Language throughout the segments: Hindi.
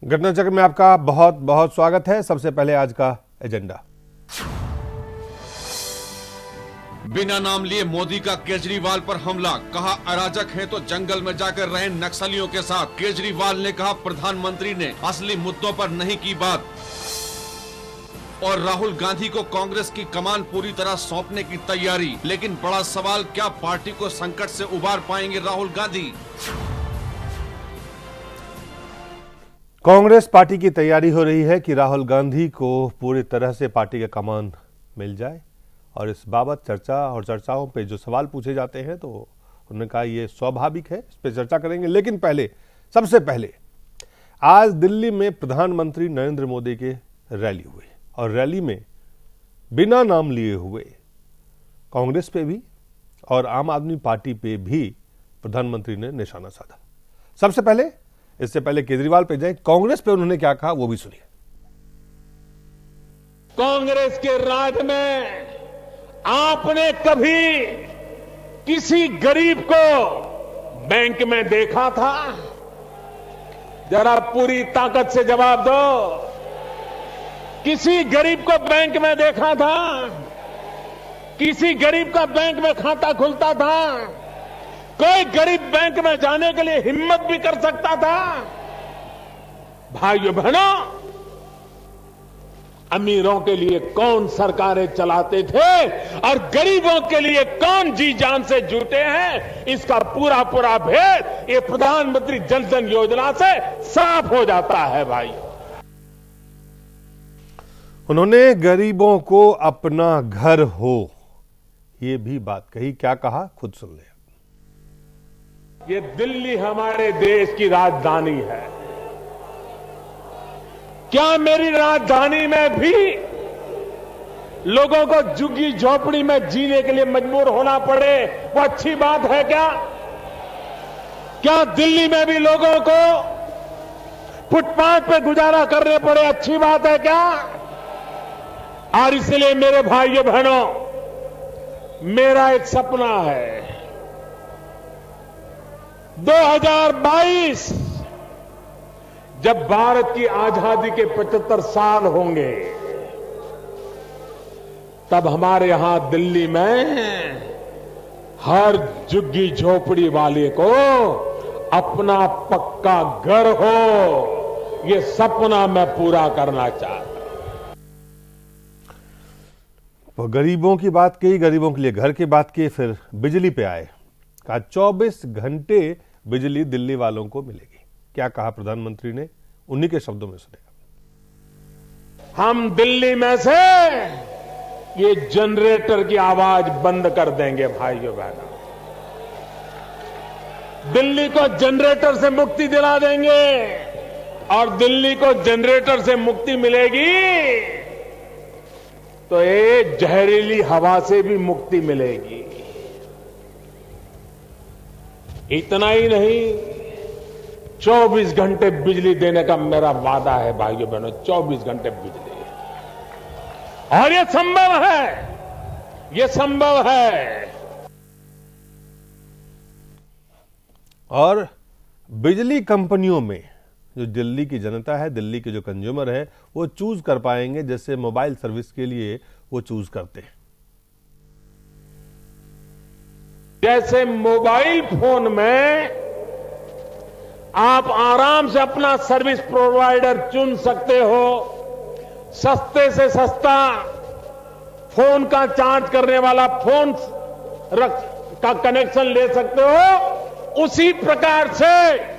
घटना चक्र में आपका बहुत बहुत स्वागत है। सबसे पहले आज का एजेंडा। बिना नाम लिए मोदी का केजरीवाल पर हमला, कहा अराजक है तो जंगल में जाकर रहे नक्सलियों के साथ। केजरीवाल ने कहा प्रधानमंत्री ने असली मुद्दों पर नहीं की बात। और राहुल गांधी को कांग्रेस की कमान पूरी तरह सौंपने की तैयारी, लेकिन बड़ा सवाल, क्या पार्टी को संकट से उबार पाएंगे राहुल गांधी? कांग्रेस पार्टी की तैयारी हो रही है कि राहुल गांधी को पूरी तरह से पार्टी का कमान मिल जाए, और इस बाबत चर्चाओं पे जो सवाल पूछे जाते हैं तो उन्होंने कहा ये स्वाभाविक है, इस पर चर्चा करेंगे। लेकिन सबसे पहले आज दिल्ली में प्रधानमंत्री नरेंद्र मोदी की रैली हुई, और रैली में बिना नाम लिए हुए कांग्रेस पे भी और आम आदमी पार्टी पे भी प्रधानमंत्री ने निशाना साधा। इससे पहले केजरीवाल पे जाए, कांग्रेस पे उन्होंने क्या कहा वो भी सुनिए। कांग्रेस के राज में आपने कभी किसी गरीब को बैंक में देखा था? जरा पूरी ताकत से जवाब दो। किसी गरीब को बैंक में देखा था? किसी गरीब का बैंक में खाता खुलता था? कोई गरीब बैंक में जाने के लिए हिम्मत भी कर सकता था? भाइयों बहनों, अमीरों के लिए कौन सरकारें चलाते थे और गरीबों के लिए कौन जी जान से जुटे हैं, इसका पूरा भेद ये प्रधानमंत्री जन धन योजना से साफ हो जाता है। भाई, उन्होंने गरीबों को अपना घर हो ये भी बात कही। क्या कहा खुद सुन ले। ये दिल्ली हमारे देश की राजधानी है। क्या मेरी राजधानी में भी लोगों को झुग्गी झोपड़ी में जीने के लिए मजबूर होना पड़े वो अच्छी बात है क्या? क्या दिल्ली में भी लोगों को फुटपाथ पे गुजारा करने पड़े अच्छी बात है क्या? और इसलिए मेरे भाइयों बहनों, मेरा एक सपना है, 2022 जब भारत की आजादी के 75 साल होंगे, तब हमारे यहां दिल्ली में हर झुग्गी झोपड़ी वाले को अपना पक्का घर हो, ये सपना मैं पूरा करना चाहता हूं। गरीबों की बात की, गरीबों के लिए घर की बात की, फिर बिजली पे आए। कहा 24 घंटे बिजली दिल्ली वालों को मिलेगी। क्या कहा प्रधानमंत्री ने, उन्हीं के शब्दों में सुनेगा। हम दिल्ली में से ये जनरेटर की आवाज बंद कर देंगे। भाइयों बहनों, दिल्ली को जनरेटर से मुक्ति दिला देंगे, और दिल्ली को जनरेटर से मुक्ति मिलेगी तो ये जहरीली हवा से भी मुक्ति मिलेगी। इतना ही नहीं, 24 घंटे बिजली देने का मेरा वादा है भाइयों बहनों, 24 घंटे बिजली। और ये संभव है, ये संभव है। और बिजली कंपनियों में जो दिल्ली की जनता है, दिल्ली के जो कंज्यूमर है, वो चूज कर पाएंगे, जैसे मोबाइल सर्विस के लिए वो चूज करते हैं। जैसे मोबाइल फोन में आप आराम से अपना सर्विस प्रोवाइडर चुन सकते हो, सस्ते से सस्ता फोन का चार्ज करने वाला फोन का कनेक्शन ले सकते हो, उसी प्रकार से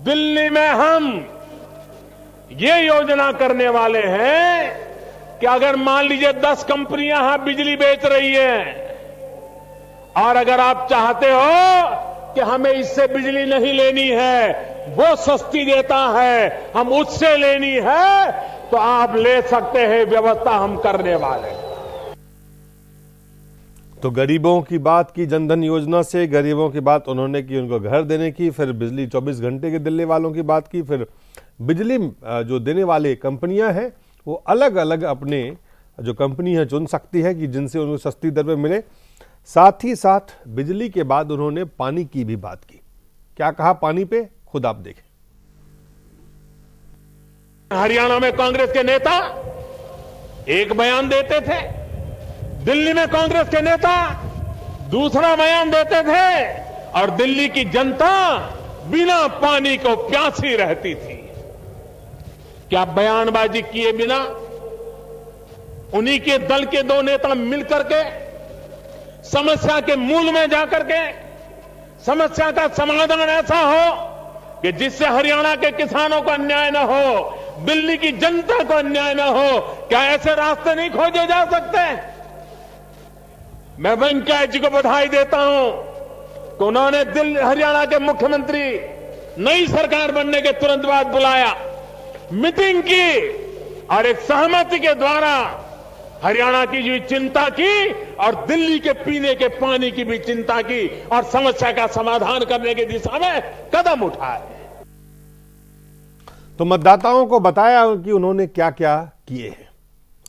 दिल्ली में हम ये योजना करने वाले हैं कि अगर मान लीजिए 10 कंपनियां यहां बिजली बेच रही हैं, और अगर आप चाहते हो कि हमें इससे बिजली नहीं लेनी है, वो सस्ती देता है, हम उससे लेनी है, तो आप ले सकते हैं। व्यवस्था हम करने वाले हैं। तो गरीबों की बात की, जनधन योजना से गरीबों की बात उन्होंने की, उनको घर देने की, फिर बिजली 24 घंटे के दिल्ली वालों की बात की, फिर बिजली जो देने वाले कंपनियां हैं वो अलग अलग अपने जो कंपनी है चुन सकती है कि जिनसे उनको सस्ती दर पे मिले। साथ ही साथ बिजली के बाद उन्होंने पानी की भी बात की। क्या कहा पानी पे, खुद आप देखें। हरियाणा में कांग्रेस के नेता एक बयान देते थे, दिल्ली में कांग्रेस के नेता दूसरा बयान देते थे और दिल्ली की जनता बिना पानी को प्यासी रहती थी। क्या बयानबाजी किए बिना उन्हीं के दल के दो नेता मिलकर के समस्या के मूल में जाकर के समस्या का समाधान ऐसा हो कि जिससे हरियाणा के किसानों को अन्याय न हो, दिल्ली की जनता को अन्याय न हो, क्या ऐसे रास्ते नहीं खोजे जा सकते? मैं वेंकैया जी को बधाई देता हूं कि उन्होंने दिल्ली हरियाणा के मुख्यमंत्री नई सरकार बनने के तुरंत बाद बुलाया, मीटिंग की और एक सहमति के द्वारा हरियाणा की जो चिंता की और दिल्ली के पीने के पानी की भी चिंता की और समस्या का समाधान करने की दिशा में कदम उठाए। तो मतदाताओं को बताया कि उन्होंने क्या क्या किए हैं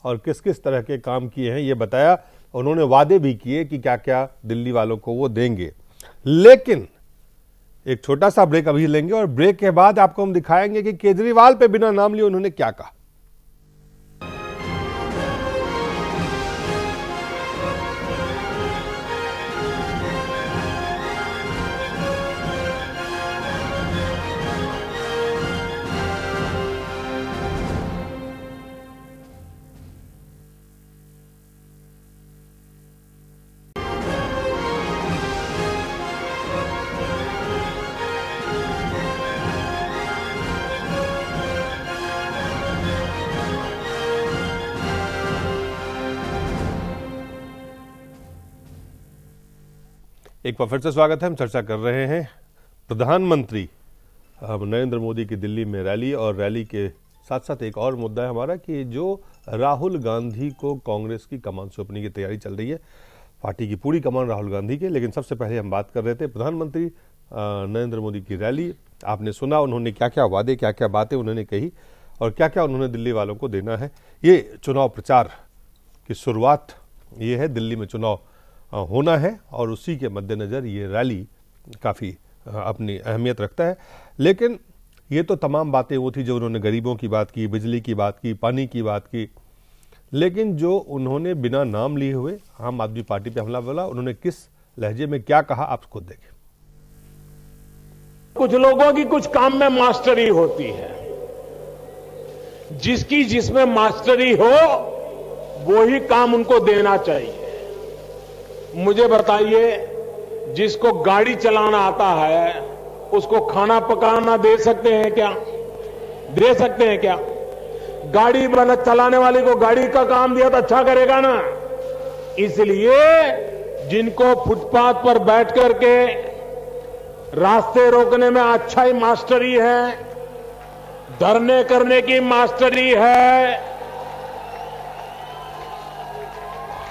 और किस किस तरह के काम किए हैं, ये बताया। उन्होंने वादे भी किए कि क्या क्या दिल्ली वालों को वो देंगे। लेकिन एक छोटा सा ब्रेक अभी लेंगे और ब्रेक के बाद आपको हम दिखाएंगे कि केजरीवाल पे बिना नाम लिए उन्होंने क्या कहा। एक बार फिर से स्वागत है। हम चर्चा कर रहे हैं प्रधानमंत्री नरेंद्र मोदी की दिल्ली में रैली, और रैली के साथ साथ एक और मुद्दा है हमारा कि जो राहुल गांधी को कांग्रेस की कमान सौंपने की तैयारी चल रही है। पार्टी की पूरी कमान राहुल गांधी की, लेकिन सबसे पहले हम बात कर रहे थे प्रधानमंत्री नरेंद्र मोदी की रैली। आपने सुना उन्होंने क्या क्या वादे, क्या क्या बातें उन्होंने कही और क्या क्या उन्होंने दिल्ली वालों को देना है। ये चुनाव प्रचार की शुरुआत ये है, दिल्ली में चुनाव होना है और उसी के मद्देनज़र ये रैली काफ़ी अपनी अहमियत रखता है। लेकिन ये तो तमाम बातें वो थी जो उन्होंने गरीबों की बात की, बिजली की बात की, पानी की बात की, लेकिन जो उन्होंने बिना नाम लिए हुए आम आदमी पार्टी पे हमला बोला, उन्होंने किस लहजे में क्या कहा आप खुद देखें। कुछ लोगों की कुछ काम में मास्टरी होती है, जिसकी जिसमें मास्टरी हो वो ही काम उनको देना चाहिए। मुझे बताइए, जिसको गाड़ी चलाना आता है उसको खाना पकाना दे सकते हैं क्या? दे सकते हैं क्या? गाड़ी चलाने वाले को गाड़ी का काम दिया तो अच्छा करेगा ना। इसलिए जिनको फुटपाथ पर बैठ करके रास्ते रोकने में अच्छा ही मास्टरी है, धरने करने की मास्टरी है,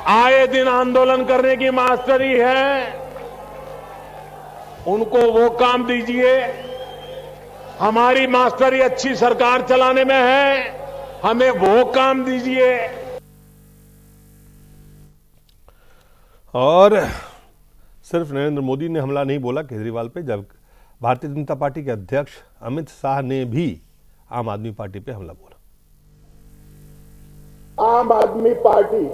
आए दिन आंदोलन करने की मास्टरी है, उनको वो काम दीजिए। हमारी मास्टरी अच्छी सरकार चलाने में है, हमें वो काम दीजिए। और सिर्फ नरेंद्र मोदी ने हमला नहीं बोला केजरीवाल पे, जब भारतीय जनता पार्टी के अध्यक्ष अमित शाह ने भी आम आदमी पार्टी पे हमला बोला। आम आदमी पार्टी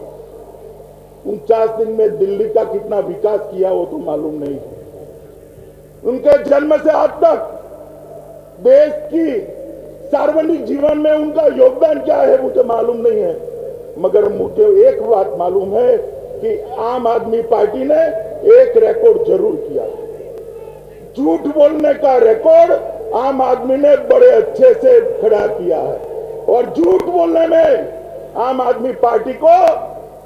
49 दिन में दिल्ली का कितना विकास किया वो तो मालूम नहीं है। उनके जन्म से आज तक देश की सार्वजनिक जीवन में उनका योगदान क्या है मुझे मालूम नहीं है, मगर मुझे एक बात मालूम है कि आम आदमी पार्टी ने एक रिकॉर्ड जरूर किया। झूठ बोलने का रिकॉर्ड आम आदमी ने बड़े अच्छे से खड़ा किया है, और झूठ बोलने में आम आदमी पार्टी को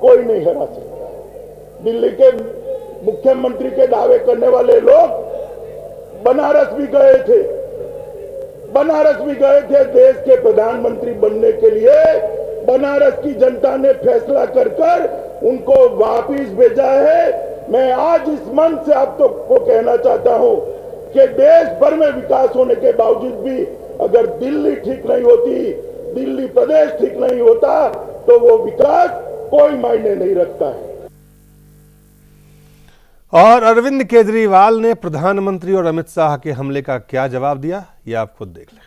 कोई नहीं हरा सकता। दिल्ली के मुख्यमंत्री के दावे करने वाले लोग बनारस भी गए थे, देश के प्रधानमंत्री बनने के लिए। बनारस की जनता ने फैसला कर उनको वापिस भेजा है। मैं आज इस मन से आप तो को कहना चाहता हूं कि देश भर में विकास होने के बावजूद भी अगर दिल्ली ठीक नहीं होती, दिल्ली प्रदेश ठीक नहीं होता, तो वो विकास कोई मायने नहीं रखता है। और अरविंद केजरीवाल ने प्रधानमंत्री और अमित शाह के हमले का क्या जवाब दिया, ये आप खुद देख लें।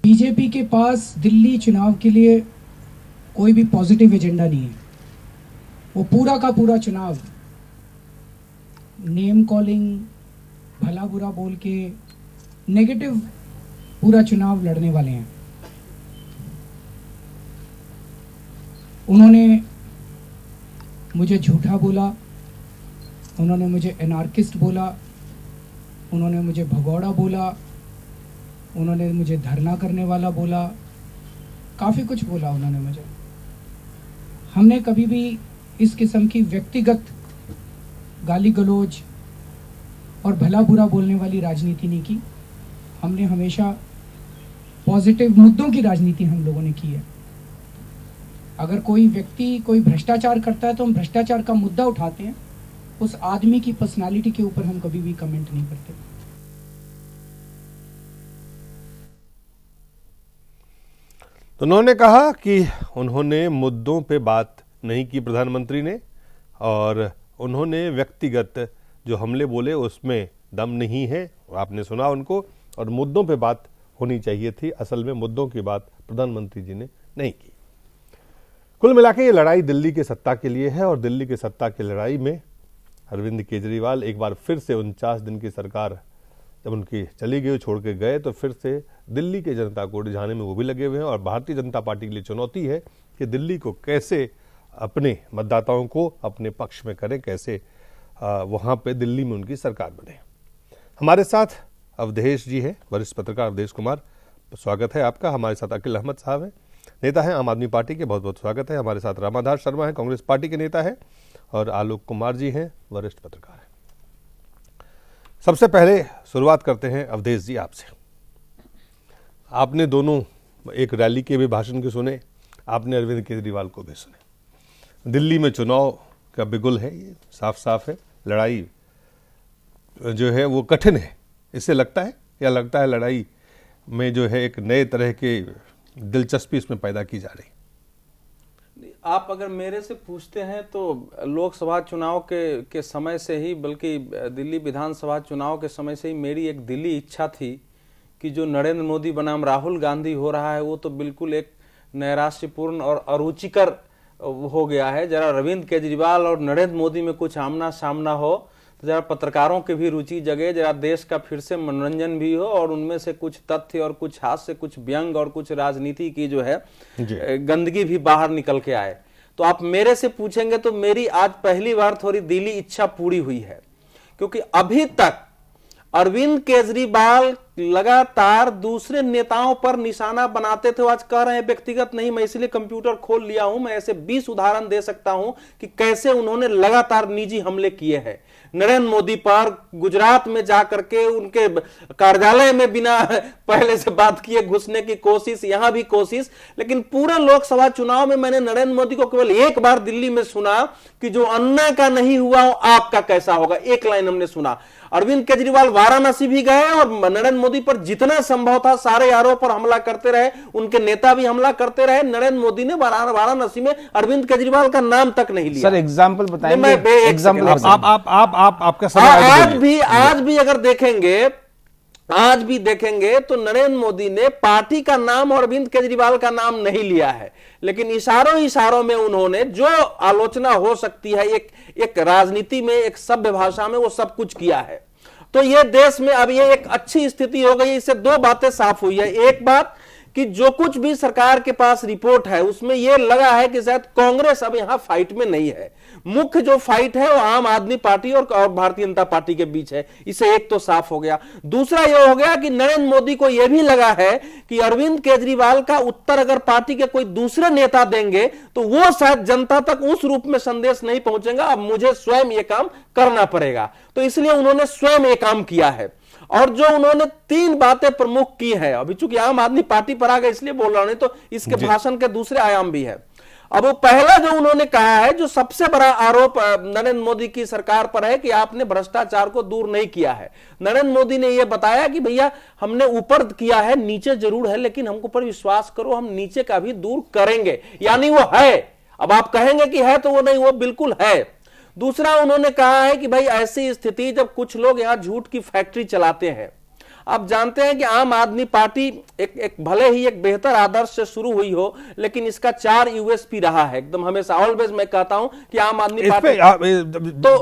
बीजेपी के पास दिल्ली चुनाव के लिए कोई भी पॉजिटिव एजेंडा नहीं है। वो पूरा का पूरा चुनाव नेम कॉलिंग, भला बुरा बोल के नेगेटिव पूरा चुनाव लड़ने वाले हैं। उन्होंने मुझे झूठा बोला, उन्होंने मुझे एनार्किस्ट बोला, उन्होंने मुझे भगौड़ा बोला, उन्होंने मुझे धरना करने वाला बोला, काफ़ी कुछ बोला उन्होंने मुझे। हमने कभी भी इस किस्म की व्यक्तिगत गाली गलौज और भला बुरा बोलने वाली राजनीति नहीं की। हमने हमेशा पॉजिटिव मुद्दों की राजनीति हम लोगों ने की है। अगर कोई व्यक्ति कोई भ्रष्टाचार करता है तो हम भ्रष्टाचार का मुद्दा उठाते हैं, उस आदमी की पर्सनालिटी के ऊपर हम कभी भी कमेंट नहीं करते। तो उन्होंने कहा कि उन्होंने मुद्दों पे बात नहीं की प्रधानमंत्री ने, और उन्होंने व्यक्तिगत जो हमले बोले उसमें दम नहीं है। आपने सुना उनको, और मुद्दों पे बात होनी चाहिए थी। असल में मुद्दों की बात प्रधानमंत्री जी ने नहीं की। कुल मिला के ये लड़ाई दिल्ली के सत्ता के लिए है, और दिल्ली के सत्ता की लड़ाई में अरविंद केजरीवाल एक बार फिर से 49 दिन की सरकार जब उनकी चली गई, छोड़ के गए, तो फिर से दिल्ली के जनता को रिझाने में वो भी लगे हुए हैं। और भारतीय जनता पार्टी के लिए चुनौती है कि दिल्ली को कैसे अपने मतदाताओं को अपने पक्ष में करें, कैसे वहाँ पे दिल्ली में उनकी सरकार बने। हमारे साथ अवधेश जी हैं, वरिष्ठ पत्रकार अवधेश कुमार, स्वागत है आपका। हमारे साथ अखिल अहमद साहब हैं, नेता हैं आम आदमी पार्टी के, बहुत बहुत स्वागत है। हमारे साथ रामाधार शर्मा हैं, कांग्रेस पार्टी के नेता हैं, और आलोक कुमार जी हैं, वरिष्ठ पत्रकार हैं। सबसे पहले शुरुआत करते हैं अवधेश जी आपसे। आपने दोनों एक रैली के भी भाषण के सुने, आपने अरविंद केजरीवाल को भी सुने। दिल्ली में चुनाव का बिगुल है, ये साफ साफ है। लड़ाई जो है वो कठिन है, इससे लगता है, या लगता है लड़ाई में जो है एक नए तरह के दिलचस्पी इसमें पैदा की जा रही? आप अगर मेरे से पूछते हैं तो लोकसभा चुनाव के समय से ही, बल्कि दिल्ली विधानसभा चुनाव के समय से ही मेरी एक दिली इच्छा थी कि जो नरेंद्र मोदी बनाम राहुल गांधी हो रहा है वो तो बिल्कुल एक नैराश्यपूर्ण और अरुचिकर हो गया है। जरा अरविंद केजरीवाल और नरेंद्र मोदी में कुछ आमना सामना हो तो जरा पत्रकारों की भी रुचि जगे, जरा देश का फिर से मनोरंजन भी हो, और उनमें से कुछ तथ्य और कुछ हास्य, कुछ व्यंग और कुछ राजनीति की जो है गंदगी भी बाहर निकल के आए। तो आप मेरे से पूछेंगे तो मेरी आज पहली बार थोड़ी दिली इच्छा पूरी हुई है, क्योंकि अभी तक अरविंद केजरीवाल लगातार दूसरे नेताओं पर निशाना बनाते थे। आज कह रहे हैं व्यक्तिगत नहीं, मैं इसलिए कंप्यूटर खोल लिया हूं, मैं ऐसे 20 उदाहरण दे सकता हूं कि कैसे उन्होंने लगातार निजी हमले किए हैं नरेंद्र मोदी पर। गुजरात में जाकर के उनके कार्यालय में बिना पहले से बात किए घुसने की कोशिश, यहां भी कोशिश। लेकिन पूरे लोकसभा चुनाव में मैंने नरेंद्र मोदी को केवल एक बार दिल्ली में सुना कि जो अन्ना का नहीं हुआ वो आपका कैसा होगा, एक लाइन हमने सुना। अरविंद केजरीवाल वाराणसी भी गए और नरेंद्र मोदी पर जितना संभव था सारे आरोप पर हमला करते रहे, उनके नेता भी हमला करते रहे। नरेंद्र मोदी ने वाराणसी में अरविंद केजरीवाल का नाम तक नहीं लिया। सर एग्जाम्पल बताएंगे? एग्जाम्पल आपका समय आज भी अगर देखेंगे, आज भी देखेंगे तो नरेंद्र मोदी ने पार्टी का नाम और अरविंद केजरीवाल का नाम नहीं लिया है, लेकिन इशारों में उन्होंने जो आलोचना हो सकती है एक राजनीति में, एक सभ्य भाषा में, वो सब कुछ किया है। तो ये देश में अब ये एक अच्छी स्थिति हो गई। इससे दो बातें साफ हुई है। एक बात कि जो कुछ भी सरकार के पास रिपोर्ट है उसमें यह लगा है कि शायद कांग्रेस अब यहां फाइट में नहीं है। मुख्य जो फाइट है वो आम आदमी पार्टी और भारतीय जनता पार्टी के बीच है। इससे एक तो साफ हो गया। दूसरा यह हो गया कि नरेंद्र मोदी को यह भी लगा है कि अरविंद केजरीवाल का उत्तर अगर पार्टी के कोई दूसरे नेता देंगे तो वो शायद जनता तक उस रूप में संदेश नहीं पहुंचेगा, अब मुझे स्वयं यह काम करना पड़ेगा। तो इसलिए उन्होंने स्वयं यह काम किया है। और जो उन्होंने 3 बातें प्रमुख की है, अभी चूंकि आम आदमी पार्टी पर आ गए इसलिए बोल रहा हूं, नहीं तो इसके भाषण के दूसरे आयाम भी है। अब वो पहला जो उन्होंने कहा है, जो सबसे बड़ा आरोप नरेंद्र मोदी की सरकार पर है कि आपने भ्रष्टाचार को दूर नहीं किया है। नरेंद्र मोदी ने यह बताया कि भैया हमने ऊपर किया है, नीचे जरूर है, लेकिन हमको पर विश्वास करो हम नीचे का भी दूर करेंगे। यानी वो है। अब आप कहेंगे कि है तो वो नहीं, वो बिल्कुल है। दूसरा उन्होंने कहा है कि भाई ऐसी स्थिति जब कुछ लोग यहां झूठ की फैक्ट्री चलाते हैं, आप जानते हैं कि आम आदमी पार्टी एक भले ही एक बेहतर आदर्श से शुरू हुई हो, लेकिन इसका 4 यूएसपी रहा है एकदम हमेशा। ऑलवेज मैं कहता हूं कि आम आदमी पार्टी तो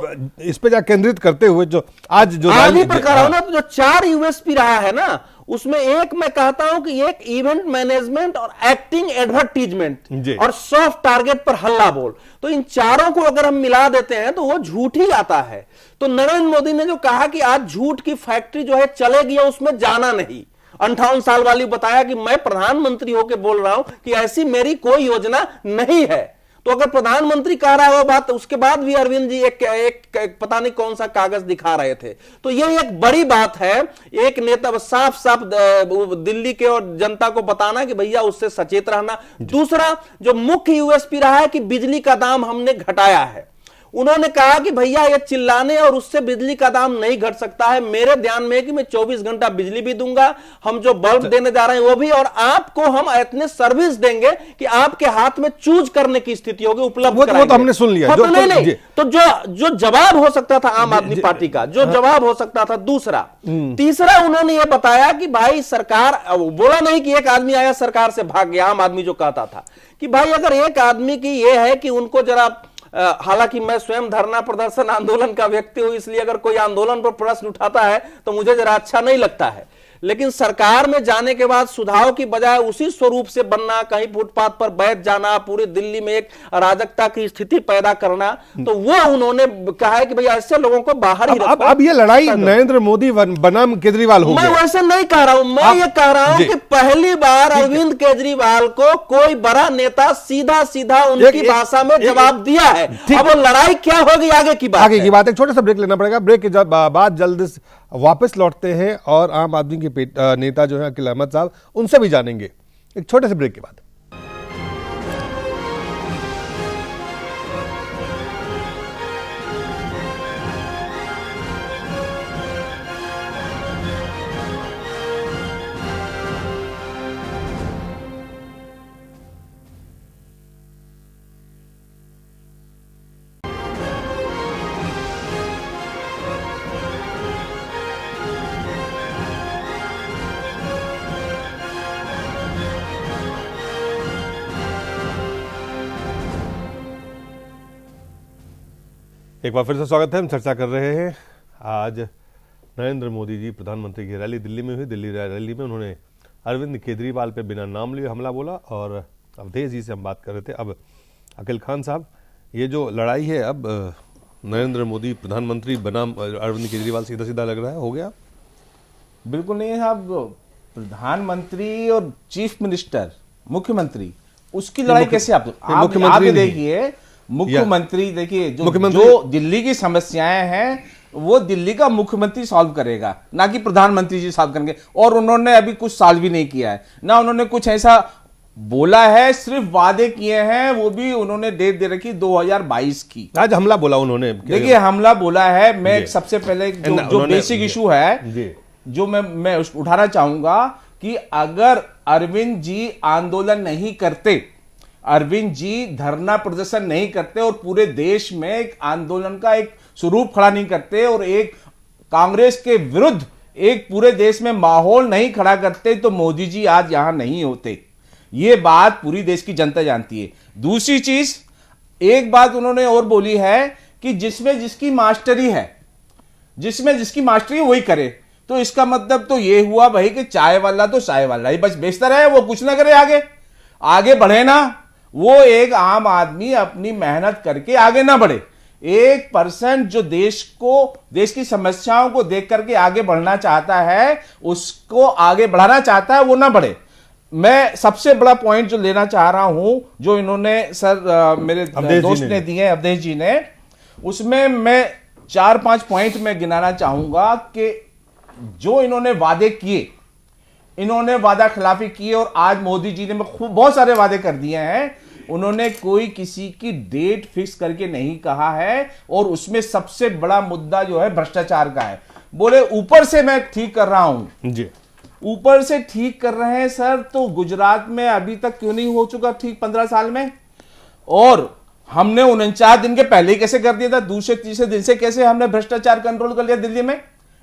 इस पे केंद्रित करते हुए जो आज ही पर कर रहा हूं ना, तो जो 4 यूएसपी रहा है ना, उसमें एक मैं कहता हूं कि एक इवेंट मैनेजमेंट और एक्टिंग एडवर्टीजमेंट और सॉफ्ट टारगेट पर हल्ला बोल, तो इन चारों को अगर हम मिला देते हैं तो वो झूठ ही आता है। तो नरेंद्र मोदी ने जो कहा कि आज झूठ की फैक्ट्री जो है चलेगी, उसमें जाना नहीं। 58 साल वाली बताया कि मैं प्रधानमंत्री होकर बोल रहा हूं कि ऐसी मेरी कोई योजना नहीं है। तो अगर प्रधानमंत्री कह रहा है वो बात, उसके बाद भी अरविंद जी एक पता नहीं कौन सा कागज दिखा रहे थे। तो ये एक बड़ी बात है, एक नेता साफ साफ दिल्ली के और जनता को बताना कि भैया उससे सचेत रहना। दूसरा जो मुख्य यूएसपी रहा है कि बिजली का दाम हमने घटाया है। उन्होंने कहा कि भैया ये चिल्लाने और उससे बिजली का दाम नहीं घट सकता है। मेरे ध्यान में है कि मैं 24 घंटा बिजली भी दूंगा, हम जो बल्ब देने जा रहे हैं वो भी, और आपको हम इतने सर्विस देंगे कि आपके हाथ में चूज करने की स्थिति होगी, उपलब्ध कराएंगे। वो तो हमने सुन लिया। तो जो जवाब हो सकता था आम आदमी पार्टी का, जो जवाब हो सकता था। दूसरा, तीसरा उन्होंने ये बताया कि भाई सरकार, बोला नहीं कि एक आदमी आया सरकार से भाग गया। आम आदमी जो कहता था कि भाई अगर एक आदमी की ये है कि उनको जरा, हालांकि मैं स्वयं धरना प्रदर्शन आंदोलन का व्यक्ति हूं, इसलिए अगर कोई आंदोलन पर प्रश्न उठाता है तो मुझे जरा अच्छा नहीं लगता है, लेकिन सरकार में जाने के बाद सुधार की बजाय उसी स्वरूप से बनना, कहीं फुटपाथ पर बैठ जाना, पूरी दिल्ली में एक अराजकता की स्थिति पैदा करना, तो वो उन्होंने कहा है कि भैया ऐसे लोगों को बाहर ही रखो। अब ये लड़ाई नरेंद्र मोदी बनाम केजरीवाल हो गया। मैं वैसे नहीं कह रहा हूं, मैं ये कह रहा हूं कि पहली बार अरविंद केजरीवाल को कोई बड़ा नेता सीधा सीधा उनकी भाषा में जवाब दिया है। अब वो लड़ाई क्या होगी आगे की बात, एक छोटा सा ब्रेक लेना पड़ेगा। ब्रेक के बाद जल्द वापस लौटते हैं और आम आदमी के नेता जो है अकील अहमद साहब, उनसे भी जानेंगे एक छोटे से ब्रेक के बाद। एक बार फिर से स्वागत है। हम चर्चा कर रहे हैं आज नरेंद्र मोदी जी प्रधानमंत्री की रैली दिल्ली में हुई। दिल्ली रैली में उन्होंने अरविंद केजरीवाल पे बिना नाम लिए हमला बोला और अवधेश जी से हम बात कर रहे थे। अब अकील खान साहब, ये जो लड़ाई है, अब नरेंद्र मोदी प्रधानमंत्री बनाम अरविंद केजरीवाल सीधा सीधा लग रहा है, हो गया? बिल्कुल नहीं है साहब। प्रधानमंत्री और चीफ मिनिस्टर, मुख्यमंत्री, उसकी लड़ाई कैसे आप देखिए। मुख्यमंत्री देखिए, जो दिल्ली की समस्याएं हैं वो दिल्ली का मुख्यमंत्री सॉल्व करेगा, ना कि प्रधानमंत्री जी सॉल्व करेंगे। और उन्होंने अभी कुछ सॉल्व भी नहीं किया है, ना उन्होंने कुछ ऐसा बोला है, सिर्फ वादे किए हैं। वो भी उन्होंने डेट दे रखी 2022 की। आज हमला बोला उन्होंने, देखिए हमला बोला है। मैं सबसे पहले जो बेसिक इशू है जो मैं उठाना चाहूंगा कि अगर अरविंद जी आंदोलन नहीं करते, अरविंद जी धरना प्रदर्शन नहीं करते और पूरे देश में एक आंदोलन का एक स्वरूप खड़ा नहीं करते और एक कांग्रेस के विरुद्ध एक पूरे देश में माहौल नहीं खड़ा करते, तो मोदी जी आज यहां नहीं होते। यह बात पूरी देश की जनता जानती है। दूसरी चीज, एक बात उन्होंने और बोली है कि जिसमें जिसकी मास्टरी है, जिसमें जिसकी मास्टरी वही करे। तो इसका मतलब तो यह हुआ भाई कि चाय वाला तो चाय वाला ही बस बेचता रहे, वो कुछ ना करे, आगे बढ़े ना। वो एक आम आदमी अपनी मेहनत करके आगे ना बढ़े। 1% जो देश की समस्याओं को देख करके आगे बढ़ना चाहता है, उसको आगे बढ़ाना चाहता है, वो ना बढ़े। मैं सबसे बड़ा पॉइंट जो लेना चाह रहा हूं, जो इन्होंने मेरे दोस्त ने दिए, अवधेश जी ने, उसमें मैं 4-5 पॉइंट में गिनाना चाहूंगा कि जो इन्होंने वादे किए, इन्होंने वादा खिलाफी की और आज मोदी जी ने बहुत सारे वादे कर दिए हैं। उन्होंने कोई किसी की डेट फिक्स करके नहीं कहा है और उसमें सबसे बड़ा मुद्दा जो है भ्रष्टाचार का है। बोले ऊपर से मैं ठीक कर रहा हूं जी, ऊपर से ठीक कर रहे हैं सर, तो गुजरात में अभी तक क्यों नहीं हो चुका ठीक 15 साल में? और हमने 49 दिन के पहले ही कैसे कर दिया था? दूसरे तीसरे दिन से कैसे हमने भ्रष्टाचार कंट्रोल कर लिया दिल्ली में?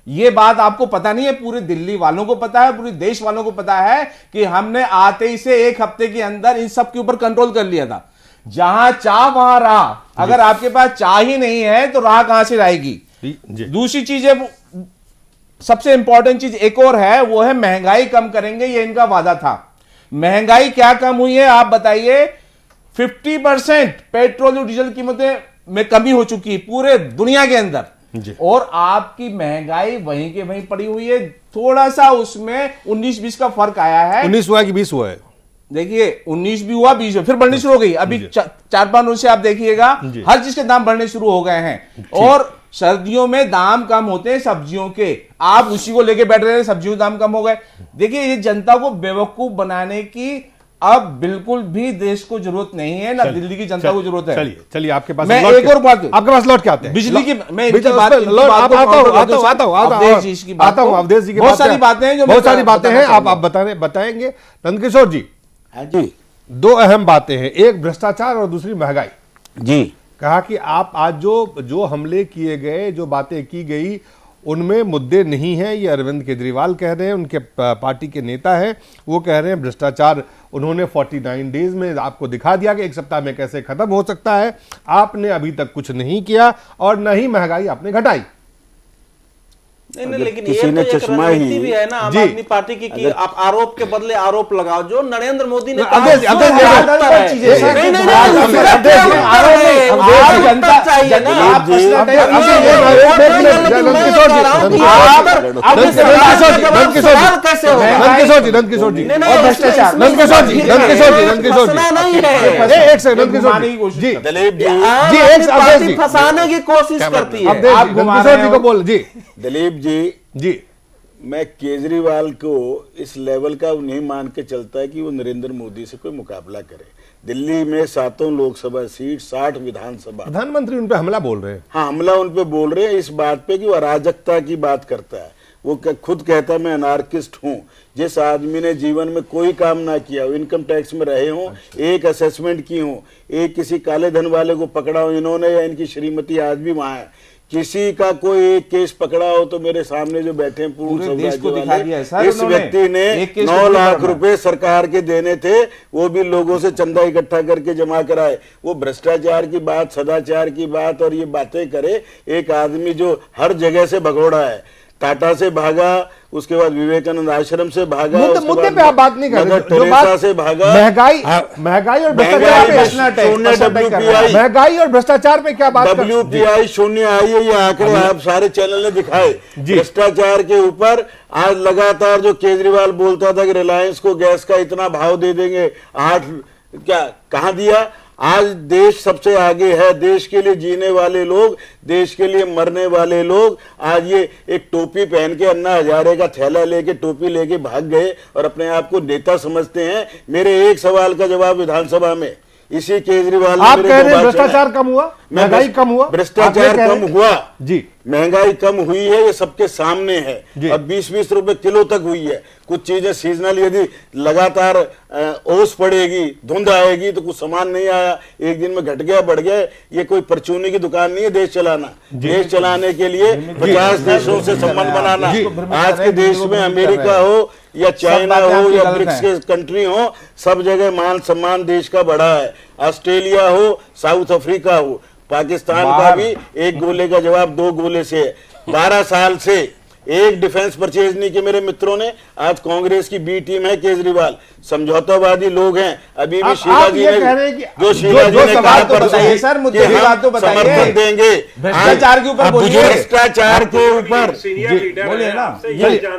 ये बात आपको पता नहीं है, पूरे दिल्ली वालों को पता है, पूरे देश वालों को पता है कि हमने आते ही से 1 हफ्ते के अंदर इन सब के ऊपर कंट्रोल कर लिया था। जहां चाह वहां राह, अगर आपके पास चाह ही नहीं है तो राह कहां से आएगी। दूसरी चीज है, सबसे इंपॉर्टेंट चीज एक और है, वो है महंगाई कम करेंगे, ये इनका वादा था। महंगाई क्या कम हुई है आप बताइए? 50% पेट्रोल और डीजल कीमतें में कमी हो चुकी है पूरे दुनिया के अंदर, और आपकी महंगाई वहीं के वहीं पड़ी हुई है। थोड़ा सा उसमें 19-20 का फर्क आया है। 19 हुआ कि 20 हुआ है? देखिए 19 भी हुआ, 20 फिर बढ़नी शुरू हो गई। अभी 4-5 रोज से आप देखिएगा हर चीज के दाम बढ़ने शुरू हो गए हैं। और सर्दियों में दाम कम होते हैं सब्जियों के, आप उसी को लेके बैठ रहे हैं, सब्जियों के दाम कम हो गए। देखिए ये जनता को बेवकूफ बनाने की अब बिल्कुल भी देश को जरूरत नहीं है, ना दिल्ली की जनता को जरूरत है। चलिए आपके पास मैं एक और बात, आपके पास लौट के आते हैं बिजली की, मैं अवधेश जी बहुत सारी बातें हैं, आप बताएंगे। नंदकिशोर जी, जी 2 अहम बातें हैं, एक भ्रष्टाचार और दूसरी महंगाई। जी कहा कि आप आज जो हमले किए गए, जो बातें की गई, उनमें मुद्दे नहीं हैं, ये अरविंद केजरीवाल कह रहे हैं, उनके पार्टी के नेता हैं, वो कह रहे हैं भ्रष्टाचार उन्होंने 49 डेज में आपको दिखा दिया कि 1 सप्ताह में कैसे खत्म हो सकता है। आपने अभी तक कुछ नहीं किया और न ही महंगाई आपने घटाई। नहीं, लेकिन ये तो एक रणनीति भी है ना आम आदमी पार्टी की कि आप आरोप के बदले आरोप लगाओ, जो नरेंद्र मोदी ने कहा। फंसाने की कोशिश करती है। दिलीप जी मैं केजरीवाल को इस लेवल का नहीं मान के चलता है कि वो नरेंद्र मोदी से कोई मुकाबला करे। दिल्ली में 7 लोकसभा सीट, 60 विधानसभा, प्रधानमंत्री उन पे हमला बोल रहे हैं। हाँ, हमला उन पे बोल रहे हैं इस बात पे कि वो अराजकता की बात करता है। वो खुद कहता है मैं अनार्किस्ट हूँ। जिस आदमी ने जीवन में कोई काम ना किया हो, इनकम टैक्स में रहे हों, एक असेसमेंट की हो, एक किसी काले धन वाले को पकड़ा हो इन्होंने, या इनकी श्रीमती आज भी वहां है, किसी का कोई एक केस पकड़ा हो, तो मेरे सामने जो बैठे हैं पूर्ण देश को दिखा दिया है। इस व्यक्ति ने 9 लाख रुपए सरकार के देने थे, वो भी लोगों से चंदा इकट्ठा करके जमा कराए। वो भ्रष्टाचार की बात, सदाचार की बात और ये बातें करे एक आदमी जो हर जगह से भगोड़ा है। टाटा से भागा, उसके बाद विवेकानंद आश्रम से भागा, मुद्दे पे आप बात नहीं कर रहे, जो बात से भागा, महंगाई और भ्रष्टाचार पे क्या बात? WPI शून्य आई है, ये आंकड़े आप सारे चैनल ने दिखाए भ्रष्टाचार के ऊपर। आज लगातार जो केजरीवाल बोलता था कि रिलायंस को गैस का इतना भाव दे देंगे, 8 क्या कहां दिया? आज देश सबसे आगे है। देश के लिए जीने वाले लोग, देश के लिए मरने वाले लोग, आज ये एक टोपी पहन के अन्ना हजारे का थैला लेके, टोपी लेके भाग गए और अपने आप को नेता समझते हैं। मेरे एक सवाल का जवाब विधानसभा में इसी केजरीवाल, आप कह रहे हैं भ्रष्टाचार कम हुआ, महंगाई कम हुआ? भ्रष्टाचार कम हुआ जी, महंगाई कम हुई है, ये सबके सामने है। और 20-20 रुपए किलो तक हुई है। कुछ चीजें सीजनल, यदि लगातार ओस पड़ेगी, धुंध आएगी तो कुछ सामान नहीं आया, एक दिन में घट गया, बढ़ गया। ये कोई परचूनी की दुकान नहीं है देश चलाना। देश चलाने के लिए 50 देशों से संबंध बनाना। आज के देश में अमेरिका हो या चाइना हो या ब्रिक्स के कंट्री हो, सब जगह मान सम्मान देश का बढ़ा है। ऑस्ट्रेलिया हो, साउथ अफ्रीका हो, पाकिस्तान का भी एक गोले का जवाब 2 गोले से है। 12 साल से एक डिफेंस परचेज नहीं किया मेरे मित्रों ने। आज कांग्रेस की बी टीम है केजरीवाल, समझौतावादी लोग हैं। अभी भी शीला जी ने जो शीला जी ने कहा सर, मुद्दे की बात तो बताइए, समर्थन देंगे भ्रष्टाचार के ऊपर बोलिए, भ्रष्टाचार के ऊपर बोलिए ना,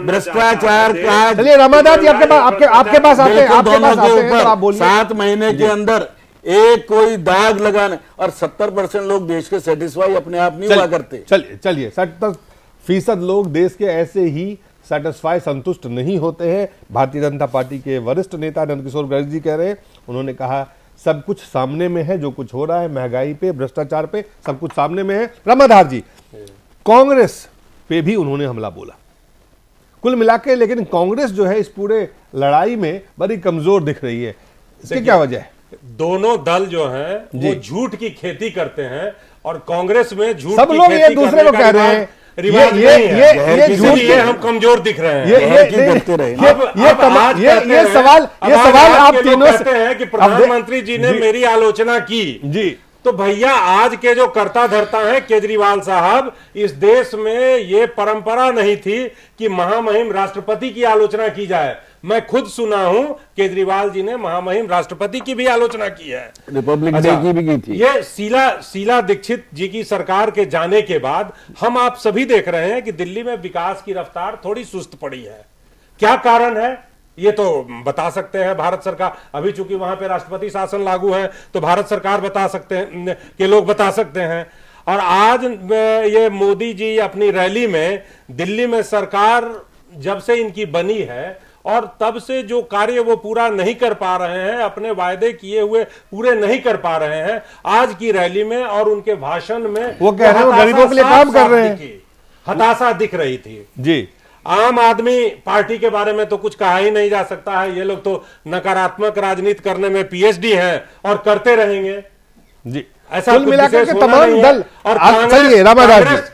भ्रष्टाचार का। चलिए रामादास जी आपके पास आते हैं, आपके पास आते हैं, आप बोलिए। 7 महीने के अंदर एक कोई दाग लगाने, और 70% लोग देश के सेटिस्फाई अपने आप नहीं हुआ करते। चलिए 70% लोग देश के ऐसे ही सेटिस्फाई, संतुष्ट नहीं होते हैं। भारतीय जनता पार्टी के वरिष्ठ नेता नंदकिशोर गर्ग जी कह रहे हैं, उन्होंने कहा सब कुछ सामने में है, जो कुछ हो रहा है महंगाई पे, भ्रष्टाचार पे, सब कुछ सामने में है। रामाधार जी, कांग्रेस पे भी उन्होंने हमला बोला कुल मिलाकर, लेकिन कांग्रेस जो है इस पूरे लड़ाई में बड़ी कमजोर दिख रही है। इसकी क्या वजह है? दोनों दल जो हैं वो झूठ की खेती करते हैं, और कांग्रेस में झूठ सब लोग एक दूसरे को कह रहे हैं, रिवाज नहीं है, इसलिए हम कमजोर दिख रहे हैं। ये सवाल आप तीनों कहते हैं कि प्रधानमंत्री जी ने मेरी आलोचना की जी, तो भैया आज के जो करता धरता है केजरीवाल साहब, इस देश में ये परंपरा नहीं थी कि महामहिम राष्ट्रपति की आलोचना की जाए। मैं खुद सुना हूं केजरीवाल जी ने महामहिम राष्ट्रपति की भी आलोचना की है, रिपब्लिक डे की भी की थी। ये शीला दीक्षित जी की सरकार के जाने के बाद हम आप सभी देख रहे हैं कि दिल्ली में विकास की रफ्तार थोड़ी सुस्त पड़ी है। क्या कारण है ये तो बता सकते हैं भारत सरकार, अभी चूंकि वहां पे राष्ट्रपति शासन लागू है तो भारत सरकार बता सकते हैं, के लोग बता सकते हैं। और आज ये मोदी जी अपनी रैली में दिल्ली में सरकार जब से इनकी बनी है और तब से जो कार्य वो पूरा नहीं कर पा रहे हैं, अपने वायदे किए हुए पूरे नहीं कर पा रहे हैं, आज की रैली में और उनके भाषण में वो कह रहे हैं गरीबों के लिए काम कर रहे हैं, हताशा दिख रही थी जी। आम आदमी पार्टी के बारे में तो कुछ कहा ही नहीं जा सकता है, ये लोग तो नकारात्मक राजनीति करने में पीएचडी है और करते रहेंगे जी। ऐसा कुल मिलाकर के तमाम दल और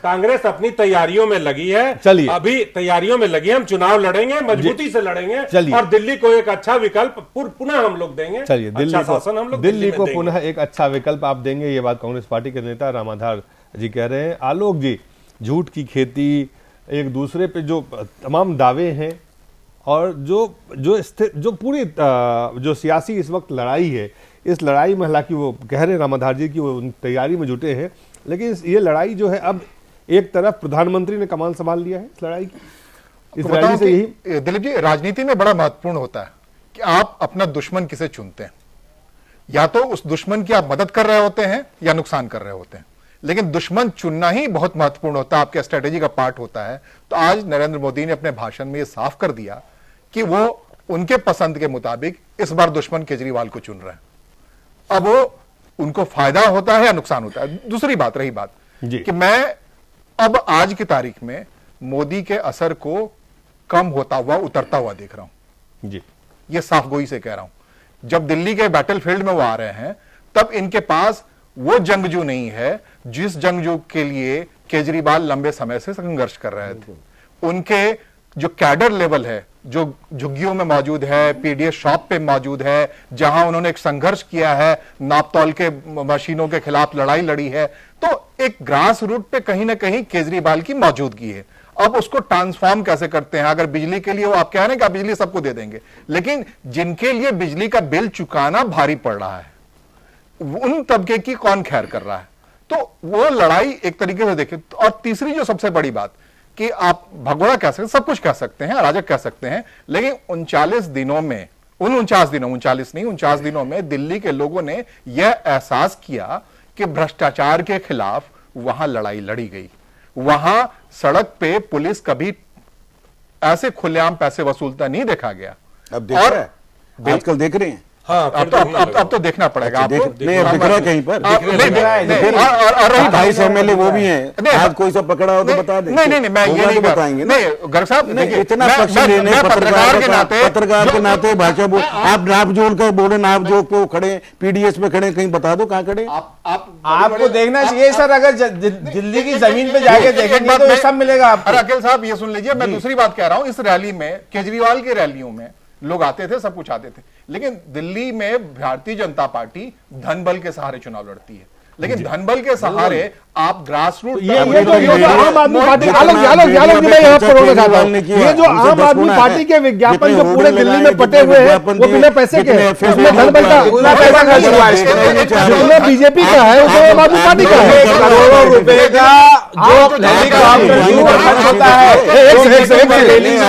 कांग्रेस अपनी तैयारियों में लगी है, चलिए अभी तैयारियों में लगी है, हम चुनाव लड़ेंगे, मजबूती से लड़ेंगे और दिल्ली को एक अच्छा विकल्प पुनः हम लोग देंगे। चलिए अच्छा शासन हम लोग दिल्ली को पुनः एक अच्छा विकल्प आप देंगे, ये बात कांग्रेस पार्टी के नेता रामाधार जी कह रहे हैं। आलोक जी, झूठ की खेती, एक दूसरे पे जो तमाम दावे हैं और जो पूरी जो सियासी इस वक्त लड़ाई है, इस लड़ाई में हालांकि वो कह रहे हैं रामाधार जी की वो तैयारी में जुटे हैं, लेकिन ये लड़ाई जो है अब एक तरफ प्रधानमंत्री ने कमान संभाल लिया है इस लड़ाई की, इस लड़ाई से यही दिलीप जी राजनीति में बड़ा महत्वपूर्ण होता है कि आप अपना दुश्मन किसे चुनते हैं। या तो उस दुश्मन की आप मदद कर रहे होते हैं या नुकसान कर रहे होते हैं, लेकिन दुश्मन चुनना ही बहुत महत्वपूर्ण होता है, आपके स्ट्रेटेजी का पार्ट होता है। तो आज नरेंद्र मोदी ने अपने भाषण में यह साफ कर दिया कि वो उनके पसंद के मुताबिक इस बार दुश्मन केजरीवाल को चुन रहे हैं। अब वो उनको फायदा होता है या नुकसान होता है, दूसरी बात रही बात कि मैं अब आज की तारीख में मोदी के असर को कम होता हुआ उतरता हुआ देख रहा हूं जी, ये साफ गोई से कह रहा हूं। जब दिल्ली के बैटलफील्ड में वो आ रहे हैं तब इनके पास वो जंगजू नहीं है जिस जंगजू के लिए केजरीवाल लंबे समय से संघर्ष कर रहे थे। उनके जो कैडर लेवल है, जो झुग्गियों में मौजूद है, पीडीएस शॉप पे मौजूद है, जहां उन्होंने एक संघर्ष किया है, नापतौल के मशीनों के खिलाफ लड़ाई लड़ी है, तो एक ग्रास रूट पे कहीं ना कहीं केजरीवाल की मौजूदगी है। अब उसको ट्रांसफॉर्म कैसे करते हैं? अगर बिजली के लिए वो आप कह रहे हैं कि आप बिजली सबको दे देंगे, लेकिन जिनके लिए बिजली का बिल चुकाना भारी पड़ रहा है, उन तबके की कौन खैर कर रहा है? तो वो लड़ाई एक तरीके से देखें। और तीसरी जो सबसे बड़ी बात कि आप भगोड़ा कह सकते हैं, सब कुछ कह सकते हैं, अराजक कह सकते हैं, लेकिन 39 दिनों में, 49 दिनों में दिल्ली के लोगों ने यह एहसास किया कि भ्रष्टाचार के खिलाफ वहां लड़ाई लड़ी गई। वहां सड़क पे पुलिस कभी ऐसे खुलेआम पैसे वसूलता नहीं देखा गया। अब देख रहे हैं, आजकल देख रहे हैं। हाँ, अब तो देखना पड़ेगा आपको। नहीं, अब दिख रहा है कहीं पर, और 28 एमएलए वो भी हैं। आज कोई सब पकड़ा हो तो बता दें। नहीं, मैं ये नहीं बताएंगे। नहीं, गर्ग साहब, इतना पक्ष लेने पत्रकार के नाते भाषा बोल, आप नाप जोड़ कर बोले, नाप जोड़ पे खड़े, पीडीएस पे खड़े, कहीं बता दो कहाँ खड़े। आपको देखना चाहिए सर, अगर दिल्ली की जमीन पे जाके देखेंगे तो सब मिलेगा आपको। अरे अखिल साहब ये सुन लीजिए, मैं दूसरी बात कह रहा हूं। इस रैली में, केजरीवाल की रैलियों में लोग आते थे, सब कुछ आते थे, लेकिन दिल्ली में भारतीय जनता पार्टी धन बल के सहारे चुनाव लड़ती है। लेकिन धन बल के सहारे आप ग्रास रूट, ये जो आम आदमी पार्टी, आलोक जी मैं यहाँ पर रोकना चाहता हूँ, ये जो आम आदमी पार्टी के विज्ञापन जो पूरे दिल्ली में पटे हुए हैं वो बिना पैसे के हैं, उसमें धन बल का पैसा खर्च हुआ है, जिसमें बीजेपी का है उसमें आम आदमी पार्टी का है। करोड़ों रुपए का जो खर्च होता है दिल्ली का,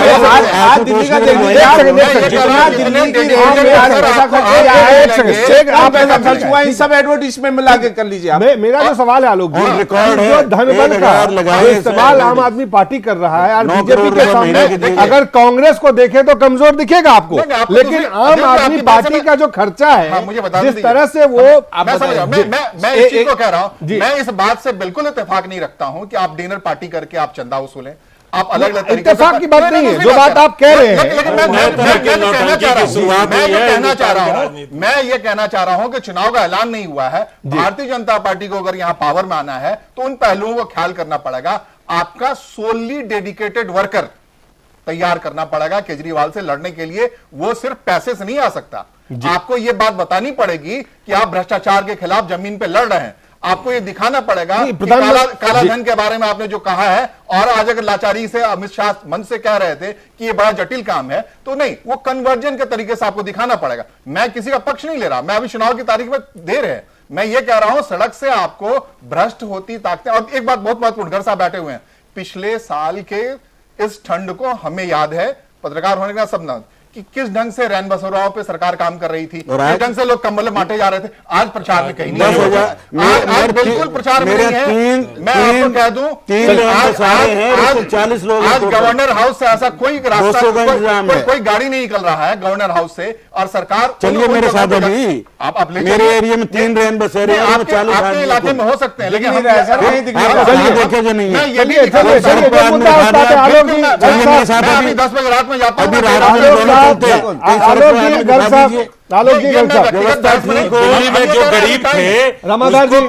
जितना दिल्ली की रेल में आज पैसा खर्च हुआ, इन सब एडवर्टीजमेंट में लाके कर लीजिए आप। मेरा जो सवाल है आलोक जी, रिकॉर्ड जो धन बल का इस्तेमाल आम आदमी पार्टी कर रहा है और बीजेपी के सामने अगर कांग्रेस को देखे तो कमजोर दिखेगा आपको, लेकिन आम आदमी पार्टी का जो खर्चा है, जिस तरह से वो, मैं इस चीज को कह रहा हूं, मैं इस बात से बिल्कुल इत्तेफाक नहीं रखता हूं कि आप डिनर पार्टी करके आप चंदा वसूलें। आप अलग अलग इत्तेफाक की बात नहीं है, जो बात आप कह रहे हैं। लेकिन मैं ये कहना चाह रहा हूं कि चुनाव का ऐलान नहीं हुआ है, भारतीय जनता पार्टी को अगर यहां पावर में आना है तो उन पहलुओं को ख्याल करना पड़ेगा। आपका सोली डेडिकेटेड वर्कर तैयार करना पड़ेगा केजरीवाल से लड़ने के लिए। वो सिर्फ पैसे से नहीं आ सकता। आपको यह बात बतानी पड़ेगी कि आप भ्रष्टाचार के खिलाफ जमीन पे लड़ रहे हैं। आपको ये दिखाना पड़ेगा कि काला धन के बारे में आपने जो कहा है, और आज अगर लाचारी से अमित शाह मन से कह रहे थे कि ये बड़ा जटिल काम है, तो नहीं, वो कन्वर्जन के तरीके से आपको दिखाना पड़ेगा। मैं किसी का पक्ष नहीं ले रहा, मैं अभी चुनाव की तारीख में दे रहे हैं, मैं ये कह रहा हूं सड़क से आपको भ्रष्ट होती ताकतें। और एक बात बहुत महत्वपूर्ण, घर साहब बैठे हुए हैं, पिछले साल के इस ठंड को हमें याद है, पत्रकार होने का सब कि किस ढंग से रैन बसेराओं पे सरकार काम कर रही थी, किस ढंग से लोग कंबल बांटे जा रहे थे। आज प्रचार में कहीं नहीं है, आज बिल्कुल प्रचार में नहीं है। मैं आपको कह दूं, आज 40 लोग, आज गवर्नर हाउस से ऐसा कोई रास्ता, कोई गाड़ी नहीं निकल रहा है गवर्नर हाउस से, और सरकार। चलिए मेरे साथ अभी आप मेरे एरिया में 3 रैन बसेरे आपके इलाके में हो सकते हैं, लेकिन देखे जो नहीं है। 10 बजे रात में जाता हूँ, आलोक जी, दिल्ली में जो गरीब थे, रमादास जी,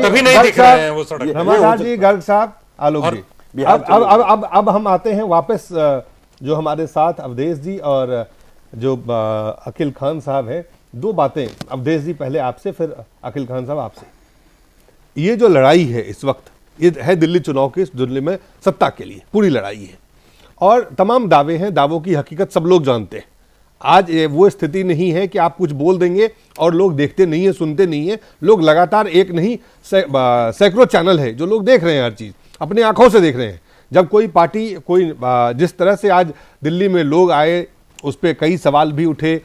तभी नहीं दिख रहे हैं वो सड़क। रमादास जी, गर्ग साहब, आलोक जी, अब हम आते हैं वापस जो हमारे साथ अवधेश जी और जो अकील खान साहब हैं। दो बातें, अवधेश जी पहले आपसे, फिर अकील खान साहब आपसे। ये जो लड़ाई है इस वक्त, ये है दिल्ली चुनाव की, दिल्ली में सत्ता के लिए पूरी लड़ाई है, और तमाम दावे हैं, दावों की हकीकत सब लोग जानते हैं। आज वो स्थिति नहीं है कि आप कुछ बोल देंगे और लोग देखते नहीं है, सुनते नहीं है। लोग लगातार, एक नहीं सैकड़ों चैनल है जो लोग देख रहे हैं, हर चीज़ अपनी आंखों से देख रहे हैं। जब कोई पार्टी, कोई जिस तरह से आज दिल्ली में लोग आए, उस पर कई सवाल भी उठे।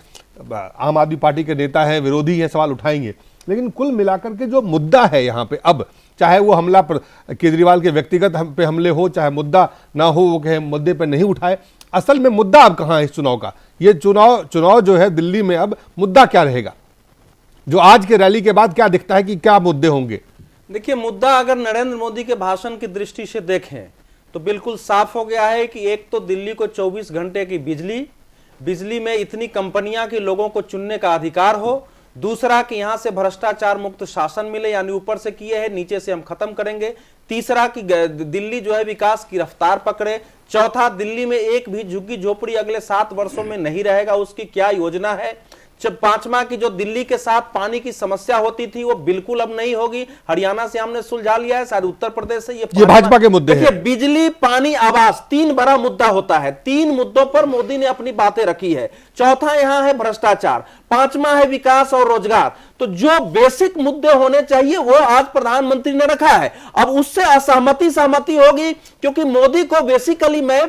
आम आदमी पार्टी के नेता हैं, विरोधी हैं, सवाल उठाएंगे, लेकिन कुल मिलाकर के जो मुद्दा है यहाँ पे, अब चाहे वो हमला पर केजरीवाल के व्यक्तिगत पे हमले हो, चाहे मुद्दा ना हो, वो कहे मुद्दे पे नहीं उठाए, असल में मुद्दा अब कहाँ है इस चुनाव का? ये चुनाव जो है दिल्ली में, अब मुद्दा क्या रहेगा? जो आज के रैली के बाद क्या दिखता है कि क्या मुद्दे होंगे? देखिए, मुद्दा अगर नरेंद्र मोदी के भाषण की दृष्टि से देखें तो बिल्कुल साफ हो गया है कि एक तो दिल्ली को 24 घंटे की बिजली में इतनी कंपनियां कि लोगों को चुनने का अधिकार हो। दूसरा कि यहां से भ्रष्टाचार मुक्त शासन मिले, यानी ऊपर से किए हैं, नीचे से हम खत्म करेंगे। तीसरा कि दिल्ली जो है विकास की रफ्तार पकड़े। चौथा, दिल्ली में एक भी झुग्गी झोपड़ी अगले 7 वर्षों में नहीं रहेगा, उसकी क्या योजना है। पांचवा की जो दिल्ली के साथ पानी की समस्या होती थी वो बिल्कुल अब नहीं होगी, हरियाणा से हमने सुलझा लिया है, शायद उत्तर प्रदेश से। ये भाजपा के मुद्दे हैं। बिजली, पानी, आवास, 3 बड़ा मुद्दा होता है। 3 मुद्दों पर मोदी ने अपनी बातें रखी है। चौथा यहां है भ्रष्टाचार, 5वां है विकास और रोजगार। तो जो बेसिक मुद्दे होने चाहिए वो आज प्रधानमंत्री ने रखा है। अब उससे असहमति होगी, क्योंकि मोदी को बेसिकली मैं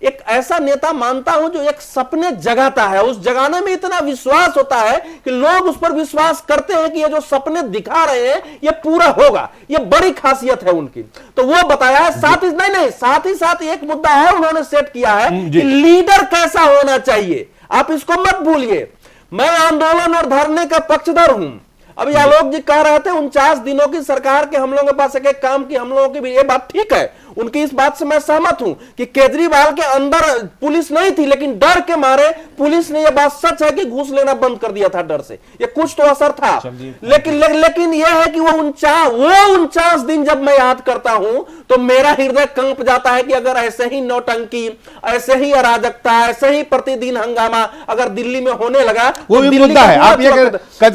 एक ऐसा नेता मानता हूं जो एक सपने जगाता है। उस जगाने में इतना विश्वास होता है कि लोग उस पर विश्वास करते हैं कि ये जो सपने दिखा रहे हैं ये पूरा होगा। ये बड़ी खासियत है उनकी। तो वो बताया है। साथ ही साथ एक मुद्दा है उन्होंने सेट किया है कि लीडर कैसा होना चाहिए। आप इसको मत भूलिए, मैं आंदोलन और धरने का पक्षधर हूं। अभी आलोक जी कह रहे थे 49 दिनों की सरकार के हम लोगों के पास एक काम की, हम लोगों की भी ये बात ठीक है, उनकी इस बात से मैं सहमत हूं कि केजरीवाल के अंदर पुलिस नहीं थी, लेकिन डर के मारे पुलिस ने, यह बात सच है कि घूस लेना बंद कर दिया था डर से। ये कुछ तो असर था, लेकिन यह है कि वो 49 दिन जब मैं याद करता हूं तो मेरा हृदय कंप जाता है कि अगर ऐसे ही नौटंकी, ऐसे ही अराजकता, ऐसे ही प्रतिदिन हंगामा अगर दिल्ली में होने लगा, वो भी मुद्दा है। आप ये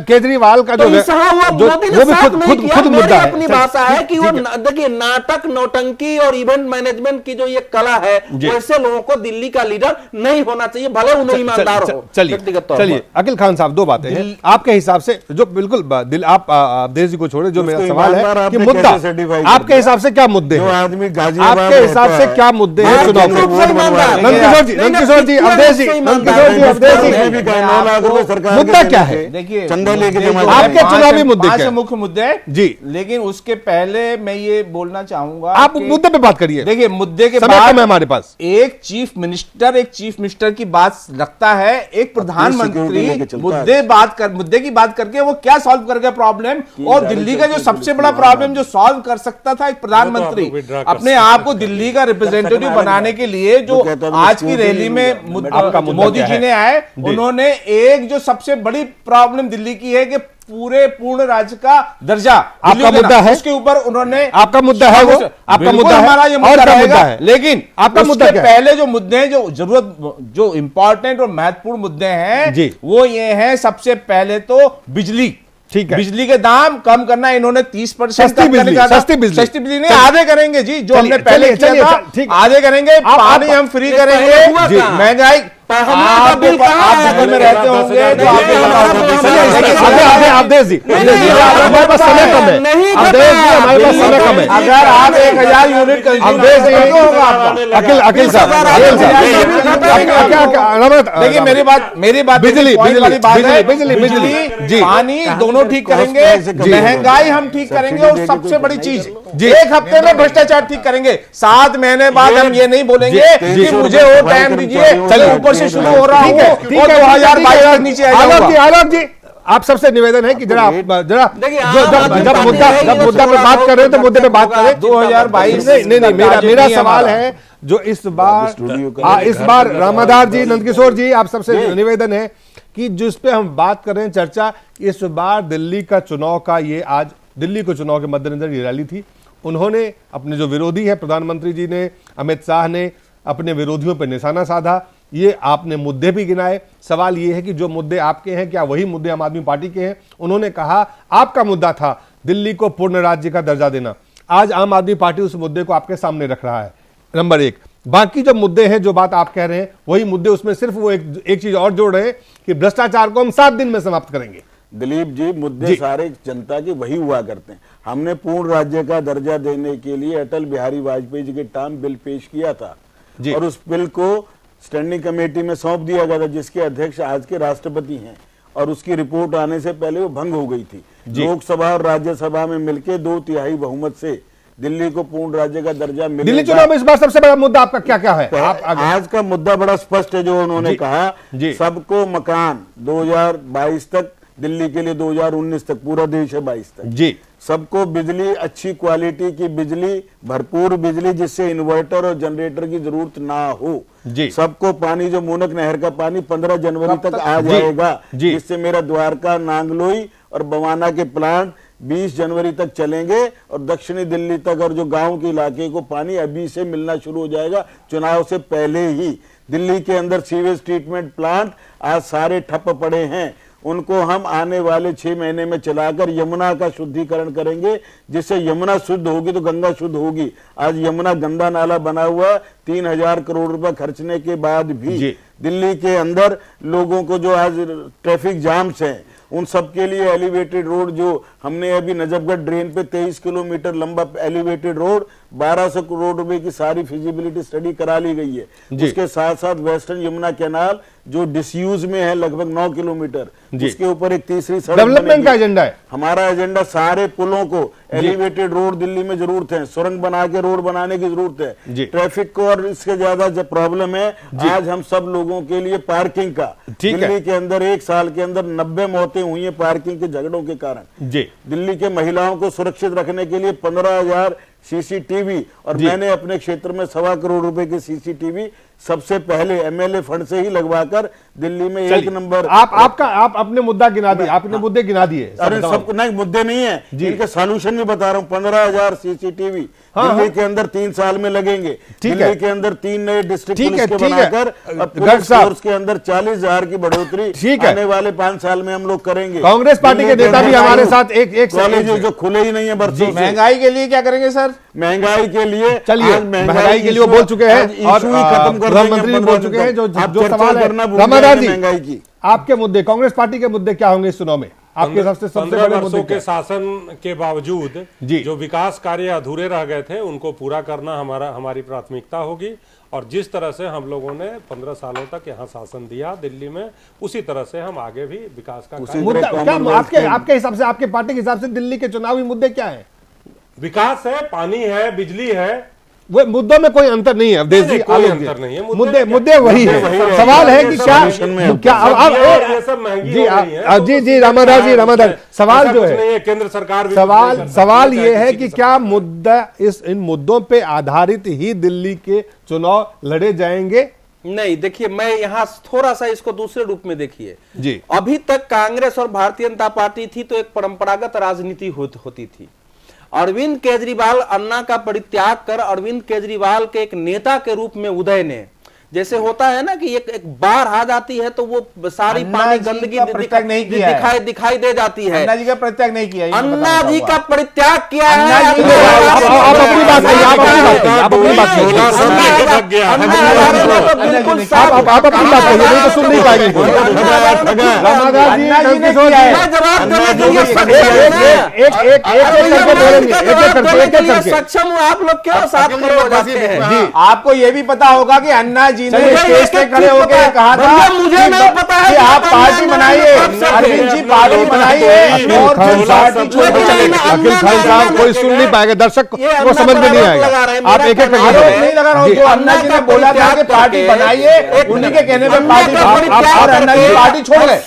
केजरीवाल का जो खुद मुद्दा है, अपनी भाषा है कि वो देखिए नाटक, नौटंकी और इवेंट मैनेजमेंट की जो ये कला है, वैसे लोगों को दिल्ली का लीडर नहीं होना चाहिए, भले उन्हें ईमानदार हो। चलिए अकील खान साहब, 2 बातें हैं आपके हिसाब से, जो बिल्कुल आप अवधेश जी को छोड़े, जो मेरा सवाल है कि मुद्दा आपके हिसाब से क्या मुद्दे हैं? आपके हिसाब से क्या मुद्दे हैं चुनाव में? नंदकिशोर जी, अवधेश जी, मुद्दा क्या है? देखिए, चंदा लेके आपके चुनावी मुद्दे क्या? मुख्य मुद्दे जी, लेकिन उसके पहले मैं ये बोलना चाहूंगा, आप मुद्दे पे बात करिए। देखिए, मुद्दे के बाद हमारे पास एक चीफ मिनिस्टर की बात रखता है, एक प्रधानमंत्री मुद्दे की बात करके वो क्या सॉल्व कर गया प्रॉब्लम, और दिल्ली का जो सबसे बड़ा प्रॉब्लम जो सॉल्व कर सकता था एक प्रधानमंत्री, अपने आप को दिल्ली का रिप्रेजेंटेटिव बनाने के लिए, जो आज की रैली में मोदी जी ने आए, उन्होंने एक जो सबसे बड़ी प्रॉब्लम दिल्ली की है कि पूरे पूर्ण राज्य का दर्जा आपका मुद्दा है, उसके ऊपर उन्होंने, आपका मुद्दा है, वो आपका मुद्दा है, हमारा ये और क्या रहेगा, मुद्दा है? लेकिन आपका मुद्दा क्या है? पहले जो मुद्दे हैं, जो जरूरत, जो इंपॉर्टेंट और महत्वपूर्ण मुद्दे हैं जी, वो ये है, सबसे पहले तो बिजली, ठीक है, बिजली के दाम कम करना, इन्होंने 30% सस्ती बिजली नहीं आधे करेंगे जी, जो हमने पहले किया था आधे करेंगे, पानी हम फ्री करेंगे, महंगाई आप दिल्ली में रहते होंगे तो अवधेश जी हमारे पास समय कम है, अवधेश जी हमारे पास समय कम है, अगर आप 1000 यूनिट अवधेश जी होगा आपका, अखिल साहब देखिए मेरी बात बिजली बिजली पानी दोनों ठीक करेंगे, महंगाई हम ठीक करेंगे, और सबसे बड़ी चीज एक हफ्ते में भ्रष्टाचार ठीक करेंगे। 7 महीने बाद हम ये नहीं बोलेंगे कि मुझे और टाइम दीजिए, चलिए ऊपर से शुरू हो रहा है 2022 तक नीचे आलोक जी आप सबसे निवेदन है कि जरा जब मुद्दा पे बात कर रहे हैं तो मुद्दे पे बात करें। 2022 नहीं मेरा सवाल है जो इस बार रामाधार जी, नंदकिशोर जी, आप सबसे निवेदन है कि जिस पे हम बात कर रहे हैं चर्चा, इस बार दिल्ली का चुनाव का, ये आज दिल्ली को चुनाव के मद्देनजर ये रैली थी, उन्होंने अपने जो विरोधी है, प्रधानमंत्री जी ने, अमित शाह ने अपने विरोधियों पर निशाना साधा, ये आपने मुद्दे भी गिनाए। सवाल ये है कि जो मुद्दे आपके हैं क्या वही मुद्दे आम आदमी पार्टी के हैं? उन्होंने कहा आपका मुद्दा था दिल्ली को पूर्ण राज्य का दर्जा देना, आज आम आदमी पार्टी उस मुद्दे को आपके सामने रख रहा है, नंबर 1। बाकी जो मुद्दे हैं, जो बात आप कह रहे हैं वही मुद्दे, उसमें सिर्फ वो एक चीज और जोड़ रहे हैं कि भ्रष्टाचार को हम 7 दिन में समाप्त करेंगे। दिलीप जी, मुद्दे सारे जनता के वही हुआ करते हैं। हमने पूर्ण राज्य का दर्जा देने के लिए अटल बिहारी वाजपेयी जी के टाइम बिल पेश किया था और उस बिल को स्टैंडिंग कमेटी में सौंप दिया गया था, जिसके अध्यक्ष आज के राष्ट्रपति हैं, और उसकी रिपोर्ट आने से पहले वो भंग हो गई थी। लोकसभा और राज्यसभा में मिलकर 2/3 बहुमत से दिल्ली को पूर्ण राज्य का दर्जा मिलेगा। दिल्ली चुनाव में इस बार सबसे बड़ा मुद्दा आपका क्या क्या है? आज का मुद्दा बड़ा स्पष्ट है, जो उन्होंने कहा सबको मकान 2022 तक, दिल्ली के लिए 2019 तक, पूरा देश है 22 तक जी, सबको बिजली, अच्छी क्वालिटी की बिजली, भरपूर बिजली, जिससे इन्वर्टर और जनरेटर की जरूरत ना हो जी, सबको पानी, जो मूनक नहर का पानी 15 जनवरी तक आ जाएगा, जिससे मेरा द्वारका, नांगलोई और बवाना के प्लांट 20 जनवरी तक चलेंगे, और दक्षिणी दिल्ली तक और जो गांव के इलाके को पानी अभी से मिलना शुरू हो जाएगा, चुनाव से पहले ही। दिल्ली के अंदर सीवेज ट्रीटमेंट प्लांट आज सारे ठप पड़े हैं, उनको हम आने वाले 6 महीने में चलाकर यमुना का शुद्धिकरण करेंगे, जिससे यमुना शुद्ध होगी तो गंगा शुद्ध होगी। आज यमुना गंदा नाला बना हुआ, 3000 करोड़ रुपए खर्चने के बाद भी दिल्ली के अंदर लोगों को जो आज ट्रैफिक जाम्स हैं, उन सब के लिए एलिवेटेड रोड, जो हमने अभी नजफगढ़ ड्रेन पे 23 किलोमीटर लंबा एलिवेटेड रोड, 1200 करोड़ रुपए की सारी फिजिबिलिटी स्टडी करा ली गई है। उसके साथ साथ वेस्टर्न यमुना कैनाल जो डिसयूज में है लगभग 9 किलोमीटर, उसके ऊपर एक तीसरी सड़क डेवलपमेंट का एजेंडा है। हमारा एजेंडा सारे पुलों को, एलिवेटेड रोड दिल्ली में जरूरत है, सुरंग बना के रोड बनाने की जरूरत है, ट्रैफिक को, और इसके ज्यादा जो प्रॉब्लम है आज हम सब लोगों के लिए पार्किंग का। दिल्ली के अंदर 1 साल के अंदर 90 मौतें हुई है पार्किंग के झगड़ों के कारण। दिल्ली के महिलाओं को सुरक्षित रखने के लिए 15,000 सीसीटीवी, और मैंने अपने क्षेत्र में 1.25 करोड़ रुपए के सीसीटीवी सबसे पहले एमएलए फंड से ही लगवाकर दिल्ली में 1 नंबर। आप अपने मुद्दा गिना दिए, आपने मुद्दे गिना दिए। अरे सब नहीं, मुद्दे नहीं है, इनके सॉल्यूशन भी बता रहा हूँ। 15,000 सीसीटीवी दिल्ली के अंदर 3 साल में लगेंगे। दिल्ली के अंदर 3 नए डिस्ट्रिक्ट पुलिस के बनाकर पुलिस फोर्स के अंदर 40,000 की बढ़ोतरी आने वाले 5 साल में हम लोग करेंगे। कांग्रेस पार्टी के नेता भी हमारे साथ एक कॉलेज जो खुले ही नहीं है बरसों से। महंगाई के लिए क्या करेंगे सर? महंगाई के लिए, चलिए महंगाई के लिए वो बोल चुके हैं और प्रधानमंत्री बोल चुके हैं। जो सवाल है रामाधार जी, महंगाई की आपके मुद्दे, कांग्रेस पार्टी के मुद्दे क्या होंगे इस चुनाव में? आपके सबसे 15 वर्षों के शासन के बावजूद जो विकास कार्य अधूरे रह गए थे उनको पूरा करना हमारी प्राथमिकता होगी, और जिस तरह से हम लोगों ने 15 सालों तक यहाँ शासन दिया दिल्ली में, उसी तरह से हम आगे भी विकास का आपके हिसाब से, आपके पार्टी के हिसाब से दिल्ली के चुनावी मुद्दे क्या है? विकास है, पानी है, बिजली है, वो मुद्दों में कोई अंतर नहीं है अवधेश जी, कोई अंतर नहीं है, मुद्दे वही है। सवाल है कि क्या जी रामाधार सवाल जो है केंद्र सरकार, सवाल ये है कि क्या मुद्दा इन मुद्दों पे आधारित ही दिल्ली के चुनाव लड़े जाएंगे नहीं, देखिए मैं यहाँ थोड़ा सा इसको दूसरे रूप में देखिए जी। अभी तक कांग्रेस और भारतीय जनता पार्टी थी तो एक परंपरागत राजनीति होती थी। अरविंद केजरीवाल अन्ना का परित्याग कर अरविंद केजरीवाल के एक नेता के रूप में उदय ने, जैसे होता है ना कि एक बाढ़ आ जाती है तो वो सारी पानी गंदगी दिखाई दे जाती है। अन्ना जी का परित्याग नहीं किया, अन्ना जी का परित्याग किया है। आप अपनी बात कहिए, आप अपनी बात कहिए, आप अपनी बात कहिए, आप अपनी बात कहिए, नहीं तो सुन नहीं पाएंगे। रामादास जी, नंदकिशोर जी, एक सक्षम हूँ, आप लोग क्यों साथ खड़े हो जाते हैं? जी, आपको ये भी पता होगा कि अन्ना जी ने स्टेज पे खड़े होकर कहा था मुझे नहीं पता है कि आप पार्टी बनाइए, अरविंद जी पार्टी बनाइए और फिर पार्टी छोड़िए। अखिल खान साहब कोई सुन नहीं पाएगा, दर्शक को समझ में नहीं आएगा। आप एक एक नहीं लगा रहा हूँ, जो अन्ना जी ने बोला था कि पार्टी बनाइए, उन्हीं के कहने पे पार्टी और अन्ना जी पार्टी छोड़ गए।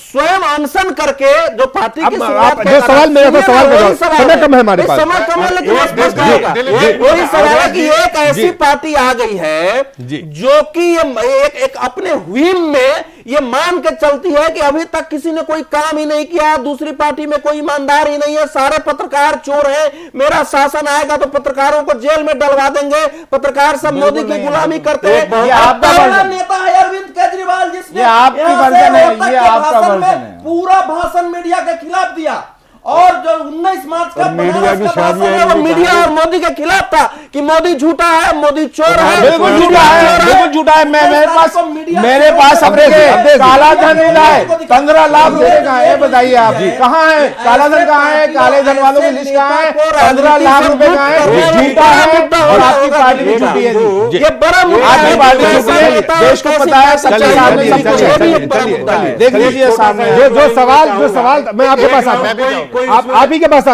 स्वयं अनशन करके जो पार्टी की जो सवाल मेरा था, सवाल का जवाब, समय कम है हमारे पास, समय कम है, लेकिन वही सवाल है कि एक ऐसी पार्टी आ गई है जो कि एक अपने व्हीम में ये मान के चलती है कि अभी तक किसी ने कोई काम ही नहीं किया, दूसरी पार्टी में कोई ईमानदार ही नहीं है, सारे पत्रकार चोर हैं, मेरा शासन आएगा तो पत्रकारों को जेल में डलवा देंगे, पत्रकार सब मोदी की गुलामी करते हैं। ये आपका नेता है अरविंद केजरीवाल, जिसने ये आपकी वर्जन है, ये आपका वर्जन है। पूरा भाषण मीडिया के खिलाफ दिया और जो 19 मार्च का बनारस का भाषण है वो मीडिया और मोदी के खिलाफ था कि मोदी झूठा है, मोदी चोर है। बिल्कुल झूठा है, बिल्कुल झूठा है। मेरे पास अपने काला धन मिला है, 15 लाख रुपए का है। बताइए आप जी, कहाँ है काला धन, कहाँ है काले धन वालों की लिस्ट, कहाँ है? 15 लाख रुपए का है, झूठा है और आपकी पार्टी भी झूठी है जी। ये बड़ा आपकी पार्टी झूठी है, देश को पता है, सबके सामने देख लीजिए सामने। जो सवाल मैं आपके पास आता हूँ, आप ही के पास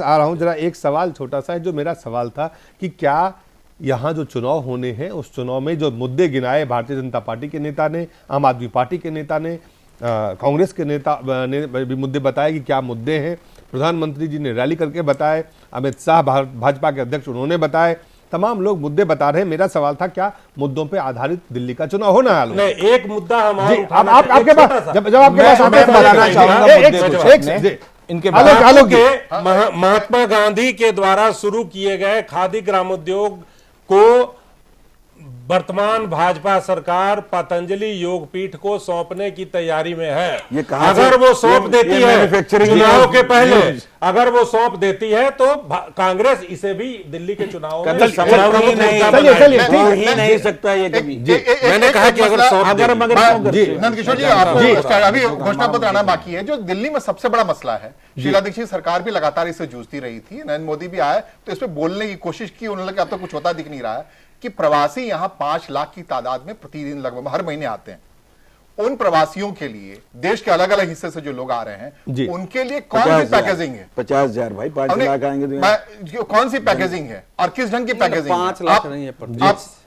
आ रहा हूं, जरा एक सवाल छोटा सा है जो मेरा सवाल था कि क्या यहां जो चुनाव होने हैं उस चुनाव में जो मुद्दे गिनाए भारतीय जनता पार्टी के नेता ने, आम आदमी पार्टी के नेता ने, कांग्रेस के नेता ने भी मुद्दे बताए कि क्या मुद्दे हैं, प्रधानमंत्री जी ने रैली करके बताए, अमित शाह भाजपा के अध्यक्ष उन्होंने बताए, तमाम लोग मुद्दे बता रहे हैं। मेरा सवाल था क्या मुद्दों पे आधारित दिल्ली का चुनाव होना है? नहीं, एक मुद्दा हमारा आपके पास जब आपके पास इनके आलोक के महात्मा गांधी के द्वारा शुरू किए गए खादी ग्रामोद्योग को वर्तमान भाजपा सरकार पतंजलि योगपीठ को सौंपने की तैयारी में है। अगर वो सौंप देती है चुनाव के पहले, अगर वो सौंप देती है तो कांग्रेस इसे भी दिल्ली के चुनाव में नहीं सकता ये कभी। मैंने कहा कि अगर नंदकिशोर जी, आपको अभी घोषणा पत्र आना बाकी है। जो दिल्ली में सबसे बड़ा मसला है, शीला दीक्षित सरकार भी लगातार इससे जूझती रही थी, नरेंद्र मोदी भी आए तो इस पे बोलने की कोशिश की, उन्होंने कहा अब तो कुछ होता दिख नहीं रहा है कि प्रवासी यहां 5 लाख की तादाद में प्रतिदिन लगभग हर महीने आते हैं। उन प्रवासियों के लिए देश के अलग अलग हिस्से से जो लोग आ रहे हैं उनके लिए कौन सी पैकेजिंग है? 50,000 भाई, 5 लाख आएंगे तो कौन सी पैकेजिंग है और किस ढंग की पैकेजिंग? 5 लाख नहीं है,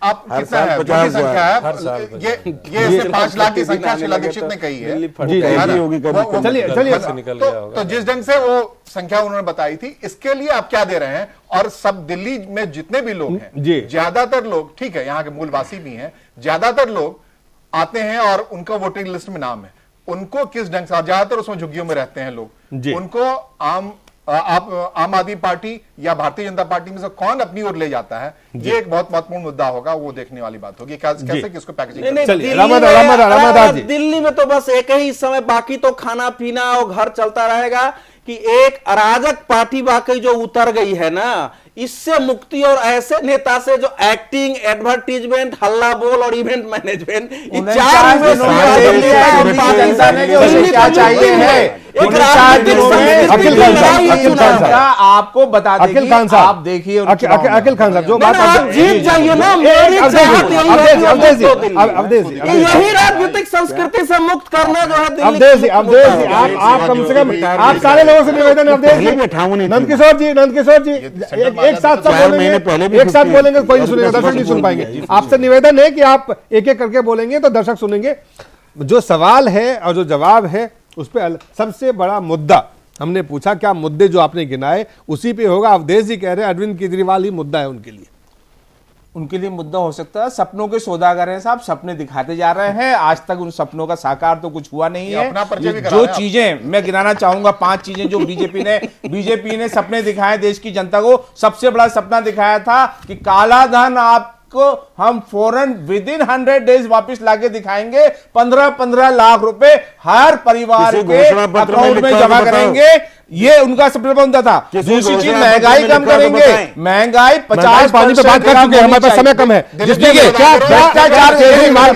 आप कितना है संख्या है? ये 5 लाख की संख्या शीला दीक्षित ने कही है। तो जिस ढंग से वो संख्या उन्होंने बताई थी, इसके लिए आप क्या दे रहे हैं? और सब दिल्ली में जितने भी लोग हैं, ज्यादातर लोग, ठीक है यहाँ के मूलवासी भी हैं, ज्यादातर लोग आते हैं और उनका वोटिंग लिस्ट में नाम है, उनको किस ढंग से, ज्यादातर उसमें झुग्गियों में रहते हैं लोग, उनको आम आदमी पार्टी या भारतीय जनता पार्टी में से कौन अपनी ओर ले जाता है? ये एक बहुत महत्वपूर्ण मुद्दा होगा, वो देखने वाली बात होगी कैसे किसको पैकेजिंग। दिल्ली में तो बस एक ही समय, बाकी तो खाना पीना और घर चलता रहेगा कि एक अराजक पार्टी वाकई जो उतर गई है ना, इससे मुक्ति और ऐसे नेता से जो एक्टिंग, एडवर्टीजमेंट, हल्ला बोल और इवेंट मैनेजमेंट, आपको बता दें, अखिल खान साहब, आप देखिए अखिल खान साहब जो बात आप जीत जाइए ना, यही राजनीतिक संस्कृति से मुक्त करना जो है अवधेश जी, आप कम से कम आप सारे लोगों से निवेदन, अवधेश जी, नंदकिशोर जी एक साथ सब बोलेंगे, एक साथ बोलेंगे कोई नहीं सुनेगा, दर्शक नहीं सुन पाएंगे। आपसे निवेदन है कि आप एक एक करके बोलेंगे तो दर्शक सुनेंगे। जो सवाल है और जो जवाब है उस पर सबसे बड़ा मुद्दा हमने पूछा, क्या मुद्दे जो आपने गिनाए उसी पे होगा। अवधेश जी कह रहे हैं अरविंद केजरीवाल ही मुद्दा है उनके लिए, उनके लिए मुद्दा हो सकता है। सपनों के सौदागर हैं साहब, सपने दिखाते जा रहे हैं, आज तक उन सपनों का साकार तो कुछ हुआ नहीं है। जो चीजें मैं गिनाना चाहूंगा, 5 चीजें जो बीजेपी ने सपने दिखाए देश की जनता को। सबसे बड़ा सपना दिखाया था कि काला धन आपको हम फौरन विदिन 100 डेज वापस लाके दिखाएंगे, 15-15 लाख रुपए हर परिवार के अकाउंट में जमा करेंगे, ये उनका सबसे बड़ा मुद्दा था। दूसरी चीज महंगाई कम करेंगे, महंगाई 50 पानी पे बात कर चुके हैं, हमारे पास समय कम है। जिसमें क्या केजरीवाल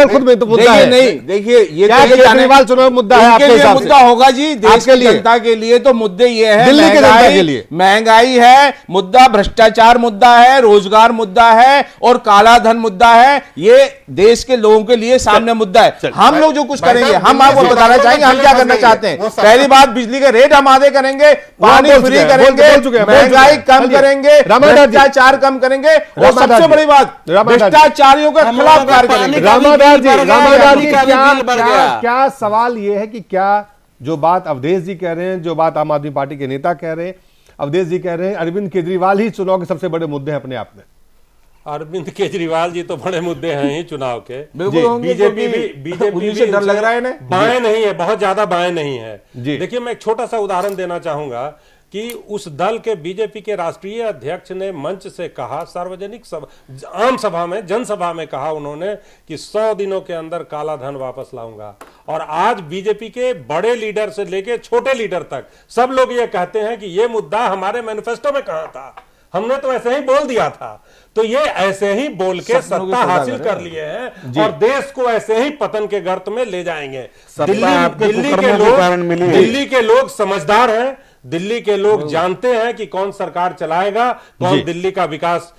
खुद में तो मुद्दा है नहीं, देखिए ये केजरीवाल चुनाव मुद्दा है आपके हिसाब से? मुद्दा होगा जी देश की जनता के लिए, तो मुद्दे ये है दिल्ली के जनता के लिए महंगाई है मुद्दा, भ्रष्टाचार मुद्दा है, रोजगार मुद्दा है और काला धन मुद्दा है। ये देश के लोगों के लिए सामने मुद्दा है। हम लोग जो कुछ करेंगे, हम आपको बताना चाहेंगे हम क्या करना चाहते हैं। पहली बात, बिजली के रेट हम आधे करेंगे, पानी फ्री करेंगे, महंगाई कम करेंगे, भ्रष्टाचार कम करेंगे और सबसे बड़ी बात भ्रष्टाचारियों के खिलाफ कार्य करेंगे। रामादास जी क्या सवाल ये है कि क्या जो बात अवधेश जी कह रहे हैं, जो बात आम आदमी पार्टी के नेता कह रहे हैं, अवधेश जी कह रहे हैं अरविंद केजरीवाल ही चुनाव के सबसे बड़े मुद्दे हैं अपने आप में? अरविंद केजरीवाल जी तो बड़े मुद्दे हैं ही चुनाव के। बीजेपी भी डर लग रहा है ना, बाएं नहीं है, बहुत ज्यादा बाएं नहीं है। देखिए मैं एक छोटा सा उदाहरण देना चाहूंगा कि उस दल के बीजेपी के राष्ट्रीय अध्यक्ष ने मंच से कहा, सार्वजनिक आम सभा में, जनसभा में कहा उन्होंने कि 100 दिनों के अंदर काला धन वापस लाऊंगा। और आज बीजेपी के बड़े लीडर से लेके छोटे लीडर तक सब लोग ये कहते हैं कि ये मुद्दा हमारे मैनिफेस्टो में कहां था, हमने तो ऐसे ही बोल दिया था। तो ये ऐसे ही बोल के सत्ता हासिल कर लिए हैं और देश को ऐसे ही पतन के गर्त में ले जाएंगे। दिल्ली के लोग समझदार हैं, दिल्ली के लोग जानते हैं कि कौन सरकार चलाएगा, कौन दिल्ली का विकास,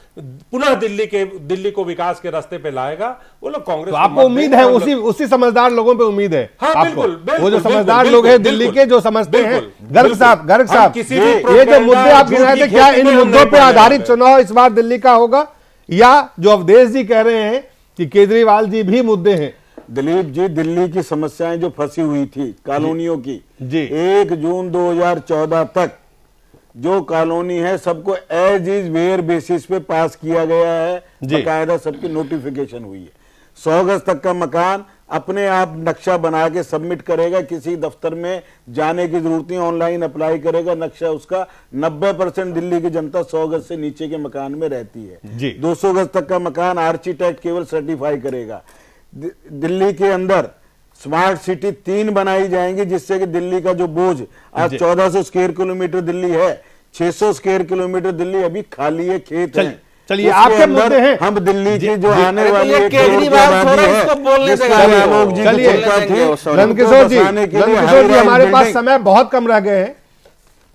पुनः दिल्ली को विकास के रास्ते पे लाएगा। वो लोग कांग्रेस, तो आपको उम्मीद है उसी समझदार लोगों पे उम्मीद है? हाँ, बिल्कुल, वो जो समझदार लोग हैं दिल्ली के, जो समझते हैं। गर्ग साहब ये जो मुद्दे आप गिनाए थे, क्या इन मुद्दों पे आधारित चुनाव इस बार दिल्ली का होगा, या जो अवधेश जी कह रहे हैं कि केजरीवाल जी भी मुद्दे हैं? दिलीप जी, दिल्ली की समस्याएं जो फंसी हुई थी कॉलोनियों की, 1 जून 2014 तक जो कॉलोनी है सबको एज इज वेयर बेसिस पे पास किया गया है, बकायदा सबकी नोटिफिकेशन हुई है। 100 गज तक का मकान अपने आप नक्शा बना के सबमिट करेगा, किसी दफ्तर में जाने की जरूरत नहीं, ऑनलाइन अप्लाई करेगा नक्शा उसका। 90% दिल्ली की जनता 100 गज से नीचे के मकान में रहती है। 200 गज तक का मकान आर्किटेक्ट केवल सर्टिफाई करेगा। दिल्ली के अंदर स्मार्ट सिटी 3 बनाई जाएंगी, जिससे कि दिल्ली का जो बोझ आज 1400 स्क्वायर किलोमीटर दिल्ली है, 600 स्क्वायर किलोमीटर दिल्ली अभी खाली है, खेत है। चलिए आपके मुद्दे हैं, हम दिल्ली की जो आने वाली केजरीवाल नंदकिशोर जी हमारे पास समय बहुत कम रह गए हैं।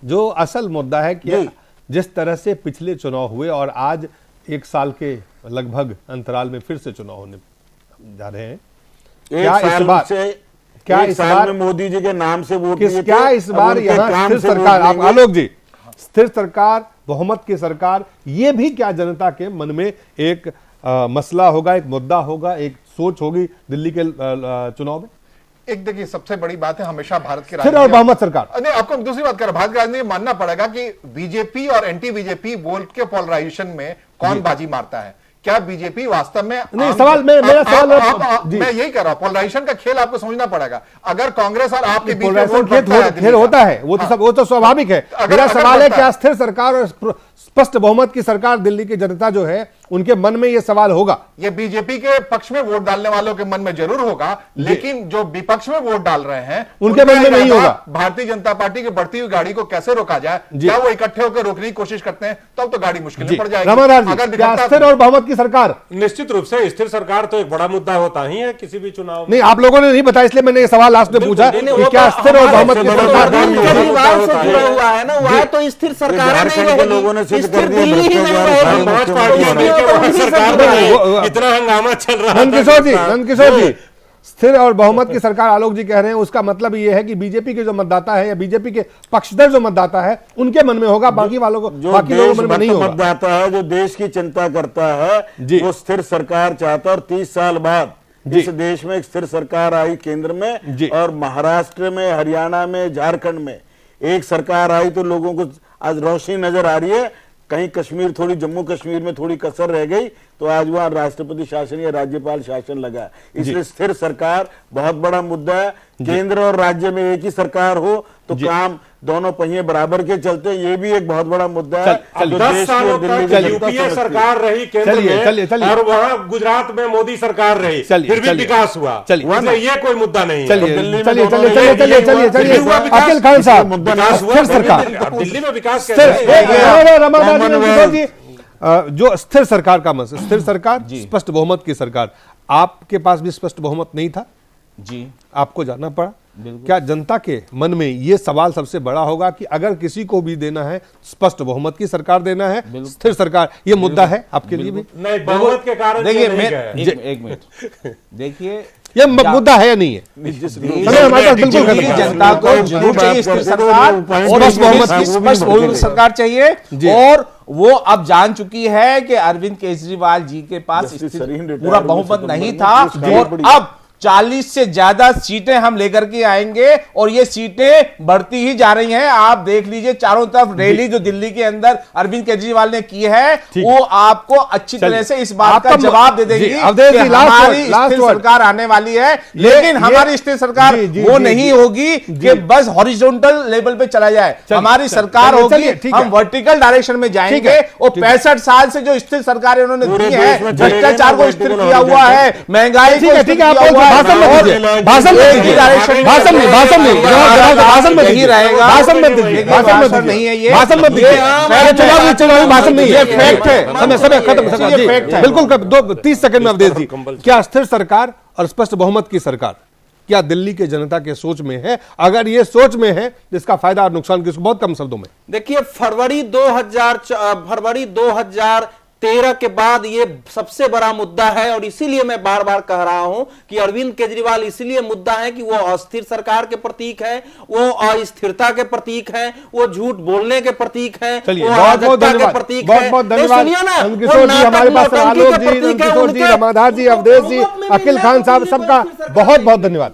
जो असल मुद्दा है कि जिस तरह से पिछले चुनाव हुए और आज 1 साल के लगभग अंतराल में फिर से चुनाव होने जा रहे हैं, क्या इस बार मोदी जी के नाम से वोट, क्या इस बार यहाँ स्थिर सरकार, आप आलोक जी, स्थिर सरकार, बहुमत की सरकार, ये भी क्या जनता के मन में एक मसला होगा, एक मुद्दा होगा, एक सोच होगी दिल्ली के चुनाव में? एक देखिए सबसे बड़ी बात है, हमेशा भारत की राजनीति और बहुमत सरकार, नहीं आपको दूसरी बात कर, भारत की राजनीति में मानना पड़ेगा कि बीजेपी और एंटी बीजेपी वोट के पोलराइजेशन में कौन बाजी मारता है। क्या बीजेपी वास्तव में, नहीं सवाल मेरा सवाल मैं यही कर रहा हूं, पोलराइजेशन का खेल आपको समझना पड़ेगा। अगर कांग्रेस और आपके बीच खेल होता है, वो तो स्वाभाविक है। मेरा सवाल है क्या स्थिर सरकार और स्पष्ट बहुमत की सरकार दिल्ली की जनता जो है उनके मन में यह सवाल होगा? ये बीजेपी के पक्ष में वोट डालने वालों के मन में जरूर होगा, लेकिन जो विपक्ष में वोट डाल रहे हैं उनके मन में नहीं होगा। भारतीय जनता पार्टी की बढ़ती हुई गाड़ी को कैसे रोका जाए, क्या वो इकट्ठे होकर रोकने की कोशिश करते हैं, तब तो गाड़ी मुश्किल में पड़ जाएगी। अगर स्थिर और बहुमत की सरकार, निश्चित रूप से स्थिर सरकार तो एक बड़ा मुद्दा होता ही है किसी भी चुनाव में। नहीं आप लोगों ने नहीं बताया, इसलिए मैंने ये सवाल लास्ट में पूछा कि क्या स्थिर और बहुमत की सरकार हुआ है ना, वह तो स्थिर सरकार लोगों ने सिद्ध कर दिया। इतना हंगामा चल रहा है। नंदकिशोर जी, स्थिर और बहुमत की सरकार आलोक जी कह रहे हैं, उसका मतलब ये है कि बीजेपी के जो मतदाता है या बीजेपी के पक्षधर जो मतदाता है उनके मन में होगा, बाकी वालों को, बाकी लोगों मन में नहीं होगा। मतदाता है जो देश की चिंता करता है वो स्थिर सरकार चाहता है। और 30 साल बाद इस देश में एक स्थिर सरकार आई केंद्र में, और महाराष्ट्र में, हरियाणा में, झारखंड में एक सरकार आई तो लोगों को आज रोशनी नजर आ रही है कहीं कश्मीर थोड़ी, जम्मू कश्मीर में थोड़ी कसर रह गई तो आज वहां राष्ट्रपति शासन या राज्यपाल शासन लगा। इसलिए स्थिर सरकार बहुत बड़ा मुद्दा है। केंद्र और राज्य में एक ही सरकार हो तो काम दोनों पहिए बराबर के चलते हैं, ये भी एक बहुत बड़ा मुद्दा है। 10 सालों तक यूपीए सरकार रही केंद्र में और वहां गुजरात में मोदी सरकार रही, फिर भी विकास हुआ। ये कोई मुद्दा नहीं है। चलिए अकील खान साहब, स्थिर सरकार, दिल्ली में विकास जो स्थिर सरकार का मसला, स्थिर सरकार, स्पष्ट बहुमत की सरकार, आपके पास भी स्पष्ट बहुमत नहीं था जी, आपको जाना पड़ा। क्या जनता के मन में यह सवाल सबसे बड़ा होगा कि अगर किसी को भी देना है स्पष्ट बहुमत की सरकार देना है, स्थिर सरकार, यह मुद्दा है आपके लिए भी? नहीं, बहुमत के कारण देखिए एक मिनट देखिए यह मुद्दा है या नहीं है? हमारे पास बिल्कुल जनता को जरूर चाहिए स्थिर सरकार और स्पष्ट बहुमत सरकार चाहिए, और वो अब जान चुकी है कि अरविंद केजरीवाल जी के पास पूरा बहुमत नहीं था, और अब 40 से ज्यादा सीटें हम लेकर के आएंगे और ये सीटें बढ़ती ही जा रही हैं। आप देख लीजिए चारों तरफ रैली जो दिल्ली के अंदर अरविंद केजरीवाल ने की है, वो आपको अच्छी तरह से इस बात का जवाब दे देगी कि हमारी स्थिर सरकार आने वाली है। लेकिन हमारी स्थिर सरकार वो नहीं होगी कि बस हॉरिजॉन्टल लेवल पे चला जाए। हमारी सरकार होगी, हम वर्टिकल डायरेक्शन में जाएंगे। और 65 साल से जो स्थिर सरकार उन्होंने दी है, भ्रष्टाचार को स्थिर किया हुआ है, महंगाई को स्थिर किया हुआ है, भाषण में नहीं है, ये चुनावी भाषण नहीं है, फैक्ट है। समय खत्म, बिल्कुल 30 सेकंड में अवधेश जी, क्या स्थिर सरकार और स्पष्ट बहुमत की सरकार क्या दिल्ली के जनता के सोच में है? अगर ये सोच में है तो इसका फायदा और नुकसान किसको? बहुत कम शब्दों में देखिए, फरवरी 2013 के बाद ये सबसे बड़ा मुद्दा है, और इसीलिए मैं बार बार कह रहा हूं कि अरविंद केजरीवाल इसलिए मुद्दा है कि वो अस्थिर सरकार के प्रतीक है, वो अस्थिरता के प्रतीक है, वो झूठ बोलने के प्रतीक है, वो अराजकता के प्रतीक है। बहुत धन्यवाद किशोर जी, हमारे पास आलोक जी, किशोर जी, रमाधार जी, अवधेश जी, अकील खान साहब, सबका बहुत बहुत धन्यवाद।